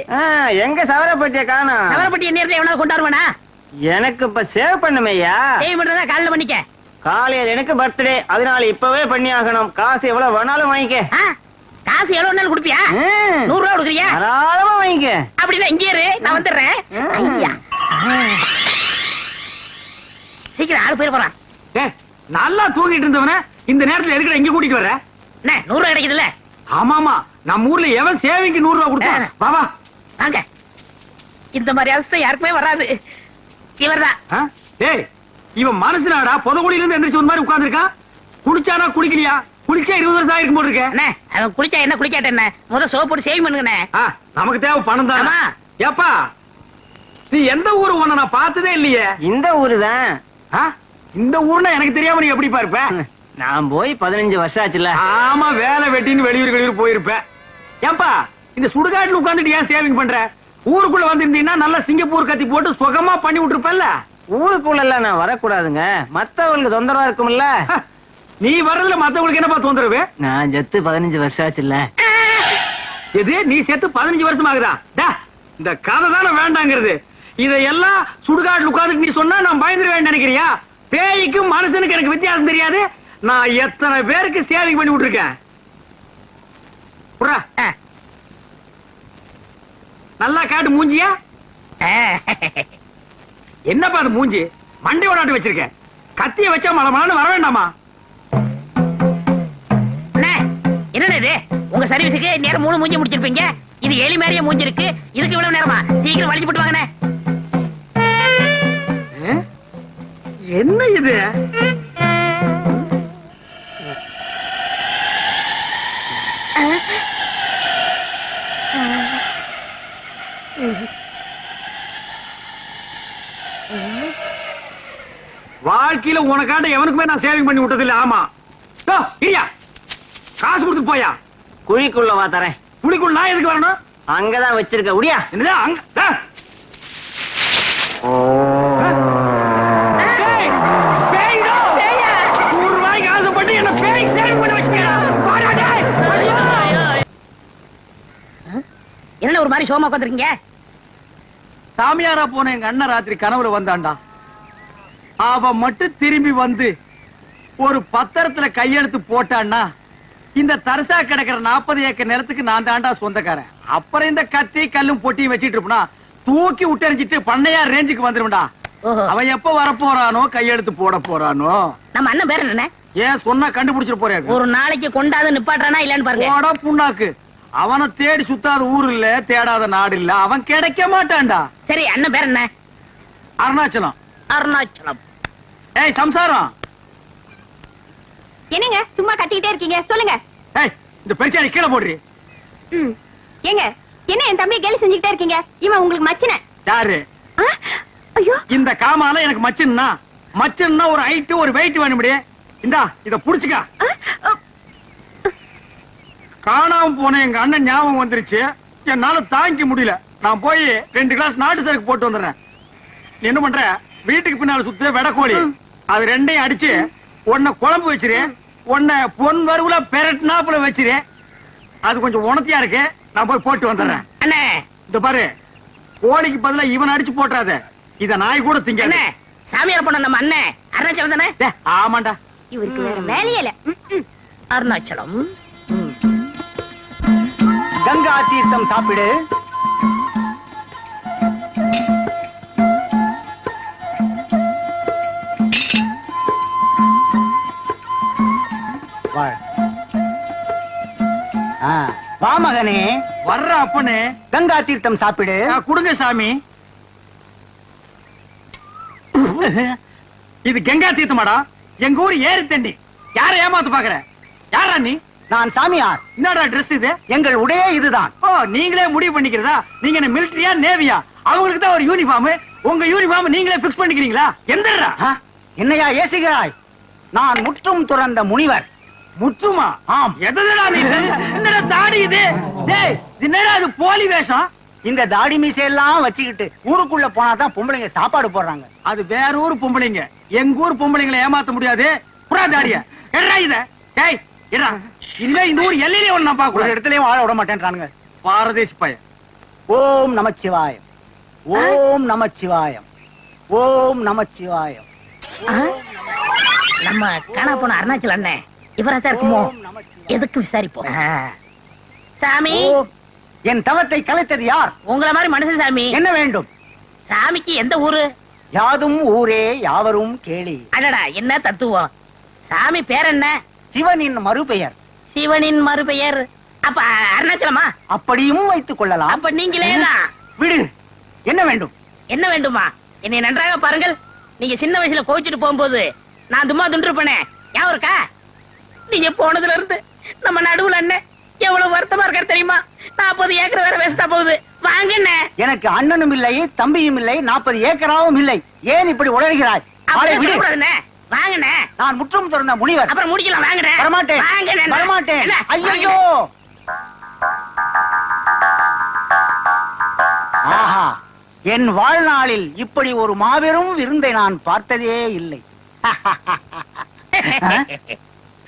எங்க சவரப்பட்டிய காணோம். சவரப்பட்டி என் நேரத்துல எவனாவது கொண்டாடுவானா? எனக்கு இப்ப சேவ் பண்ணுமையா? சேவ் பண்றதா காலையில பண்ணிக்க. காலையில எனக்கு பர்த்டே, அதனால இப்பவே பண்ணி ஆகணும். காசு எவ்வளவு வேணாலும் வாங்கிக்க. காசு எவ்வளவு நாள் கொடுப்பியா? 100 ரூபா கொடுக்குறியா? தாராளமா வாங்கிக்க. அப்படின்னா இங்கே இரு, நான் வந்துடுறேன். ஐயா சீக்கிரம் ஆளு போயிட போறான். நல்லா தூங்கிட்டு இருந்தவன இந்த நேரத்துல எதுக்கு எங்க கூட்டிட்டு வர? 100 ரூபா கிடைக்குதுல்ல? ஆமாமா, நம்ம ஊர்ல எவன் சேவிங்க்கு 100 ரூபா கொடுத்தா? வா வா வாங்க. இந்த மாதிரி அவஸ்தை யாருக்குமே வராது. இவர்தான். டேய், இவன் மனசுனாடா புதகுழியில இருந்து எந்திரிச்சு ஒரு மாதிரி உட்கார்ந்திருக்கான். குளிச்சானா குளிக்கலையா? குளிச்சா 20 வருஷம் ஆயிருக்கும் போல இருக்க. அவன் குளிச்சா என்ன குளிக்காட்ட என்ன? முத சோப் போட்டு சேவ் பண்ணுங்கண்ணே. நமக்கு தேவை பணம் தான். ஏப்பா நீ எந்த ஊரு? உன்னை நான் பார்த்ததே இல்லையே. இந்த ஊரு தான். இந்த ஊர்னா எனக்கு தெரியாம நீ எப்படி இருப்ப? நான் போய் 15 வருஷம் ஆச்சுல. ஆமா, வேலை வெட்டின்னு வெளியூர் போயிருப்பேன். ஏப்பா இந்த சுடுகாட்டுல உட்கார்ந்துட்டு ஏன் சேவிங் பண்ற? ஊருக்குள்ள வந்திருந்தீங்கன்னா நல்லா சிங்கப்பூர் கத்தி போட்டு சுகமா பண்ணி விட்டுருப்பல்ல. ஊருக்குள்ள எல்லாம் நான் வரக்கூடாதுங்க, மத்தவங்களுக்கு தொந்தரவா இருக்கும்ல. நீ வர்றதுல மத்தவங்களுக்கு என்னப்பா தொந்தரவு? நான் செத்து 15 வருஷம் ஆச்சுல்ல. எது நீ செத்து 15 வருஷம் ஆகுதா? இந்த கதை தானே வேண்டாங்கிறது. இதையெல்லாம் சுடுகாட்டுல உட்கார்ந்துட்டு நீ சொன்னா நான் பயந்துருவேன் நினைக்கிறியா? பேய்க்கும் மனுஷனுக்கு எனக்கு வித்தியாசம் தெரியாது. நான் எத்தனை பேருக்கு சேவிங் பண்ணி விட்டுருக்கேன். நல்லா காட்டு மூஞ்சியா. என்னப்பா அது மூஞ்சி? மண்டை ஓடாட்டு வச்சிருக்க. கத்திய வச்சா மலமலன்னு வர வேண்டாமா? என்ன இது? உங்க சர்வீஸுக்கு நேரம் 3 மூஞ்சி முடிச்சிருப்பீங்க. இது எலி மாதிரியே மூஞ்சி இருக்கு. இதுக்கு இவ்வளவு நேரமா? சீக்கிரம் வலிச்சு போட்டு வாங்கண்ணே. என்ன இது? வாழ்க்கையில உனக்காண்ட எவனுக்குமே நான் சேவிங் பண்ணி விட்டதில்லை. ஆமா, காசு கொடுத்து போயா. குழிக்குள்ள வா தரேன். குழிக்குள்ள நான் எதுக்கு வரணும்? அங்கதான் வச்சிருக்க. உடியா என்னது அங்க? என்ன ஒரு மாதிரி சோமா உட்காந்துருக்கீங்க? சாமியாரா போன எங்க அண்ணன் ராத்திரி கனவுல வந்தாண்டா. அவ மட்டும் திரும்பி வந்து ஒரு பத்திரத்துல கையெழுத்து போட்டான்னா இந்த தரிசா கிடக்கிற 40 ஏக்கர் நிலத்துக்கு நான் தாண்டா சொந்தக்காரன். அப்புறம் இந்த கத்தி கல்லும் பொட்டியும் வச்சிட்டு இருப்பா தூக்கி விட்டறிஞ்சிட்டு பண்ணையார் ரேஞ்சுக்கு வந்துரும்டா. அவன் எப்ப வரப்போறானோ கையெழுத்து போட போறானோ. நம்ம அண்ணன் பேர் என்ன? ஏன் சொன்னா கண்டுபிடிச்சிட்டு போறாரு. ஒரு நாளைக்கு கொண்டாது நிப்பாட்டானா இல்லன்னு பாருங்க. போடா புண்ணாக்கு. அவனை தேடி சுத்தாத ஊர் இல்ல, தேடாத நாடு இல்ல. அவன் கிடைக்க மாட்டான்டா. சரி, அண்ணன் பேர் என்ன? அருணாச்சலம். அருணாச்சலம். ஏய் சம்சாரம். என்னங்க சும்மா கத்திக்கிட்டே இருக்கீங்க? சொல்லுங்க. ஏய் இந்த பெருச்சாளி கீழே போடுறீ. ஏங்க என்ன என் தம்பியை கேலி செஞ்சுக்கிட்டே இருக்கீங்க? இவன் உங்களுக்கு மச்சின. யாரு? ஐயோ இந்த காமால எனக்கு மச்சின்னா. மச்சின்னா ஒரு ஹைட் ஒரு வெயிட் வேணும்டி. இந்தா இத புடிச்சுக்க. காணாம போன எங்க அண்ணன் ஞாபகம் வந்துருச்சு. என்னால தாங்கிக்க முடியல. நான் போய் 2 கிளாஸ் நாட்டு சரக்கு போட்டு வந்துடுறேன். நீ என்ன பண்ற? வீட்டுக்கு பின்னால சுத்த வெடக்கோழி அது ரெண்டையும் அடிச்சு ஒன்ன குழம்பு வச்சிரு, ஒன்ன பொன் வறுவுல பெரட்னாப்புல வச்சிரு. அது கொஞ்சம் உணத்தியா இருக்கு. நான் போய் போட்டு வந்துடுறேன். அண்ணே இந்த பாரு, கோழிக்கு பதிலா இவன் அடிச்சு போட்டுறாத. இத நாய் கூட திங்க. அண்ணே சாமியார் போன நம்ம அண்ணன் அருணாச்சலம் தானே? ஆமாண்டா. இவருக்கு வேற வேலையே இல்ல. அருணாச்சலம். கங்கா தீர்த்தம் சாப்பிடு. வா மகனே. வர்ற அப்பனே. கங்கா தீர்த்தம் சாப்பிடு. குடுங்க சாமி. இது கங்கா தீர்த்தமாடா. எங்க ஊர் ஏரி தண்ணி. யார ஏமாத்து பாக்குற? யாரா நீ? நான் சாமியார். என்னடா ட்ரெஸ் இது? எங்கள் உடையே இதுதான். ஓ நீங்களே முடிவு பண்ணிக்கிறதா? நீங்க என்ன மிலிட்டரியா நேவியா? அவங்களுக்கு தான் ஒரு யூனிஃபார்ம். உங்க யூனிஃபார்ம் நீங்களே பிக்ஸ் பண்ணிக்கிறீங்களா? எந்தடா? என்னையா ஏசுகிறாய்? நான் முற்றும் துறந்த முனிவர். முற்றுமா? ஆம். எதடா நீ? என்னடா தாடி இது? டேய் என்னடா இது போலி வேஷம்? இந்த தாடி மீசையெல்லாம் வச்சுக்கிட்டு ஊருக்குள்ள போனாதான் பொம்பளைங்க சாப்பாடு போடுறாங்க. அது வேற ஊர் பொம்பளைங்க. எங்க ஊர் பொம்பளைங்களை ஏமாத்த முடியாது. புறா தாடிய எடா இத. டேய் எடா. இனிமே இந்த ஊர் எல்லையிலே ஒண்ணு நான் பார்க்க ஒரு இடத்துலயும் வாழ விட மாட்டேன்றானுங்க. பாரதேசி பையன். ஓம் நமச்சிவாயம். ஓம் நமச்சிவாயம். ஓம் நமச்சிவாயம். நம்ம காணா போன அருணாச்சலம் அண்ணன் இவராத்தான் இருக்குமோ? எதுக்கு விசாரிப்போம். சாமி, என் தவத்தை கலைத்தது யார்? உங்கள மாதிரி மனுஷன் சாமி. என்ன வேண்டும்? சாமிக்கு எந்த ஊரு? யாதும் ஊரே யாவரும் கேளி. அடடா என்ன தத்துவம். சாமி பேர் என்ன? சிவனின் மறுபெயர். சிவனின் மறுபெயர். அப்ப அருணாச்சலமா? அப்படியும் வைத்துக் கொள்ளலாம். அப்ப நீங்களேதான். விடு. என்ன வேண்டும்? என்ன வேண்டுமா? என்னை நன்றாக பாருங்கள். நீங்க சின்ன வயசுல கோச்சிட்டு போகும்போது நான் தும்மா துண்டிருப்பேனே, ஞாபகம் இருக்கா? நீங்க போனதுல இருந்து நம்ம நடுவுல அண்ணன் எவ்வளவு வருத்தமா இருக்காரு தெரியுமா? 40 ஏக்கர் வேற வேஸ்டா போகுது. வாங்க. எனக்கு அண்ணனும் இல்லை, தம்பியும் இல்லை, 40 ஏக்கராவும் இல்லை. ஏன் இப்படி உளறுகிறாய்? வாங்கண்ணே. நான் முற்றும் துறந்த முனிவர். அப்புறம் முடிக்கலாம். வாங்கண்ணே. வரமாட்டேன். வரமாட்டேன். ஐயோ. ஆஹா, என் வாழ்நாளில் இப்படி ஒரு மாபெரும் விருந்தை நான் பார்த்ததே இல்லை.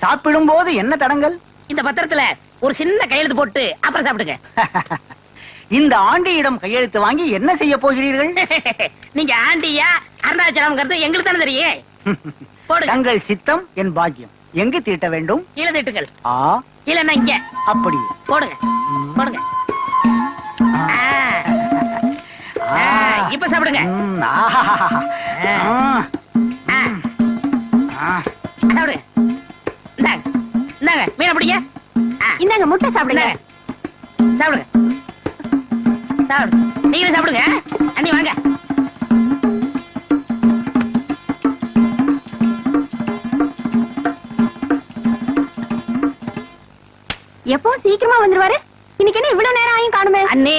சாப்பிடும் போது என்ன தடங்கள்? இந்த பத்திரத்துல ஒரு சின்ன கையெழுத்து போட்டு அப்புறம் சாப்பிடுங்க. இந்த ஆண்டியிடம் கையெழுத்து வாங்கி என்ன செய்ய போகிறீர்கள்? நீங்க ஆண்டியா அருணாச்சலம் எங்களுக்கு தானே தெரியும். தங்கள் சித்தம் என் பாக்கியம். எங்கு தீட்ட வேண்டும்? கீழே தீட்டுங்கள். இல்லன்னா இங்க. அப்படி போடுங்க. போடுங்க. இப்ப சாப்பிடுங்க. சாப்பிடுங்க. இந்தாங்க மீனை பிடிங்க. இந்தாங்க முட்டை சாப்பிடுங்க. சாப்பிடுங்க. சாப்பிடுங்க. நீங்களும் சாப்பிடுங்க. அண்ணி வாங்க. எப்போ சீக்கிரமா வந்துருவாரு? இன்னைக்கு என்ன இவ்வளவு நேரம் ஆயும் காணுமே? அண்ணி,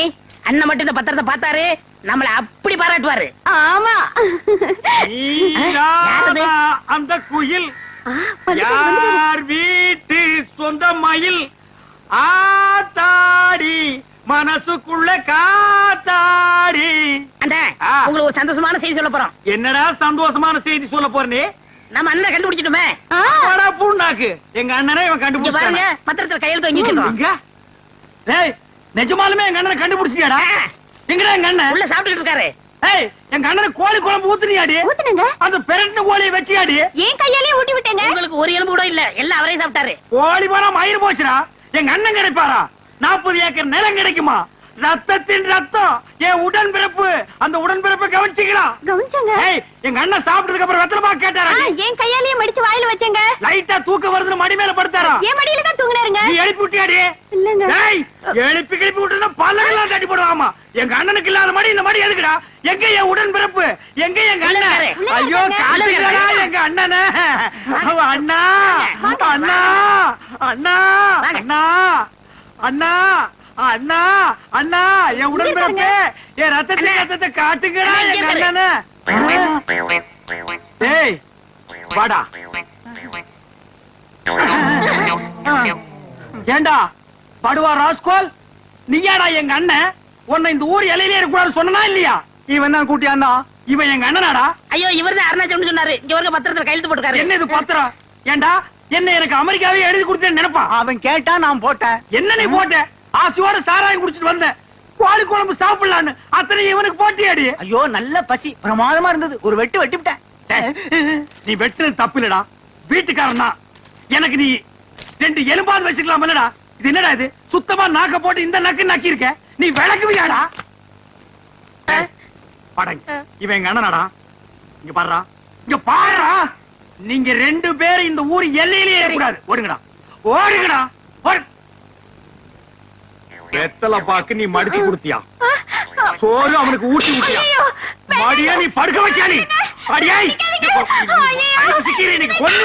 அண்ணன் மட்டும் இந்த பத்திரத்தை பார்த்தாரு நம்மள அப்படி பாராட்டுவாரு. ஆமா. அந்த குயில் யார் வீட்டு சொந்த மயில் ஆத்தாடி மனசுக்குள்ள காத்தாடி. உங்களுக்கு ஒரு சந்தோஷமான செய்தி சொல்ல போறோம். என்னடா சந்தோஷமான செய்தி சொல்ல போறே? நம்ம அண்ணனை கண்டுபிடிச்சிட்டுமே. பூண்டாக்கு எங்க அண்ணனே இவன் கண்டுபிடிச்சாங்க. பத்திரத்துல கையெழுத்து வாங்கி வச்சிருக்கோம். ஏய் நிஜமாலுமே எங்க அண்ணனை கண்டுபிடிச்சியாடா? எங்கடா எங்க அண்ணன்? உள்ள சாப்பிட்டுட்டு இருக்காரு. ஏய் எங்க அண்ணனை கோழி குழம்பு ஊத்துனியாடி? ஊத்துனங்க. அந்த பெரட்டின கோழியை வச்சியாடி? ஏன் கையாலே ஊட்டி விட்டேங்க. உங்களுக்கு ஒரு எலும்பு கூட இல்ல, எல்லாம் அவரே சாப்பிட்டாரு. கோழி போனா மயிர் போச்சுடா. எங்க அண்ணன் கிடைப்பாரா? 40 ஏக்கர் நிலம் கிடைக்குமா? ரத்தத்தின் ரத்தம் என் உடன் பிறப்பு. அந்த உடன் பிறப்பை கவனிச்சீங்களா? கவனிச்சங்க. ஏய் எங்க அண்ணன் சாப்பிட்டதுக்கு அப்புறம் வெத்தலை பாக்கு கேட்டாரா? ஏன் கையாலே மடிச்சு வாயில வச்சேங்க. லைட்டா தூக்க வருதுன்னு மடி மேல படுத்தாரா? ஏன் மடியில தான் தூங்குனாருங்க. நீ எழுப்பி விட்டியாடி? இல்லங்க. ஏய் எழுப்பி கிளப்பி விட்டுனா பல்லெல்லாம் தட்டி போடுவாமா. எங்க அண்ணனுக்கு இல்லாத மடி இந்த மடி எதுக்குடா? எங்க என் உடன் பிறப்பு? எங்க எங்க அண்ணன்? ஐயோ காட்டுங்கடா எங்க அண்ணனே. அண்ணா அண்ணா அண்ணா அண்ணா அண்ணா அண்ணா அண்ணா என் உடன் பிறப்பு என் ரத்தத்தை காட்டுங்கடா எங்க அண்ணனே. ஏய் வாடா. ஏண்டா படுவா ராஸ்கோல், நீயாடா எங்க அண்ணன்? உன்னை இந்த ஊர் இலையிலே இருக்கக்கூடாது சொன்னா இல்லையா? இவன் தான் கூட்டியாண்டா. இவன் எங்க அண்ணனாடா? ஐயோ இவர்தான் அருணாச்சலம் சொன்னாரு. இங்க ஒரு பத்திரத்துல கையெழுத்து போட்டுக்காரு. என்ன இது பத்திரம்? ஏண்டா என்ன எனக்கு அமெரிக்காவே எழுதி கொடுத்தேன்னு நினைப்பா? அவன் கேட்டா நான் போட்டேன். என்ன நீ போட்ட? ஆசியோட சாராயம் குடிச்சிட்டு வந்தேன். கோழி குழம்பு சாப்பிடலான்னு அத்தனை இவனுக்கு போட்டியாடி? ஐயோ நல்ல பசி பிரமாதமா இருந்தது. ஒரு வெட்டு வெட்டிவிட்டேன். நீ வெட்டுறது தப்பு இல்லடா, வீட்டுக்காரன் தான். எனக்கு நீ 2 எலும்பாவது வச்சுக்கலாம் இல்லடா? இது என்னடா இது? சுத்தமா நாக்க போட்டு இந்த நக்கு நக்கி இருக்க. நீ விளக்குவியாடா? படங்க இவன் எங்க அண்ணனாடா. இங்க பாருடா, இங்க பாருடா. நீங்க 2 பேரும் இந்த ஊர் எல்லையிலேயே இருக்கக்கூடாது. ஓடுங்கடா ஓடுங்கடா. வெத்தலை பாக்கு நீ மடிச்சு கொடுத்தியா? சோறு அவனுக்கு ஊட்டி ஊட்டியா? மடியா நீ படுக்க வச்சியா? நீ அடியாய் சிக்கிறேன். கொண்டு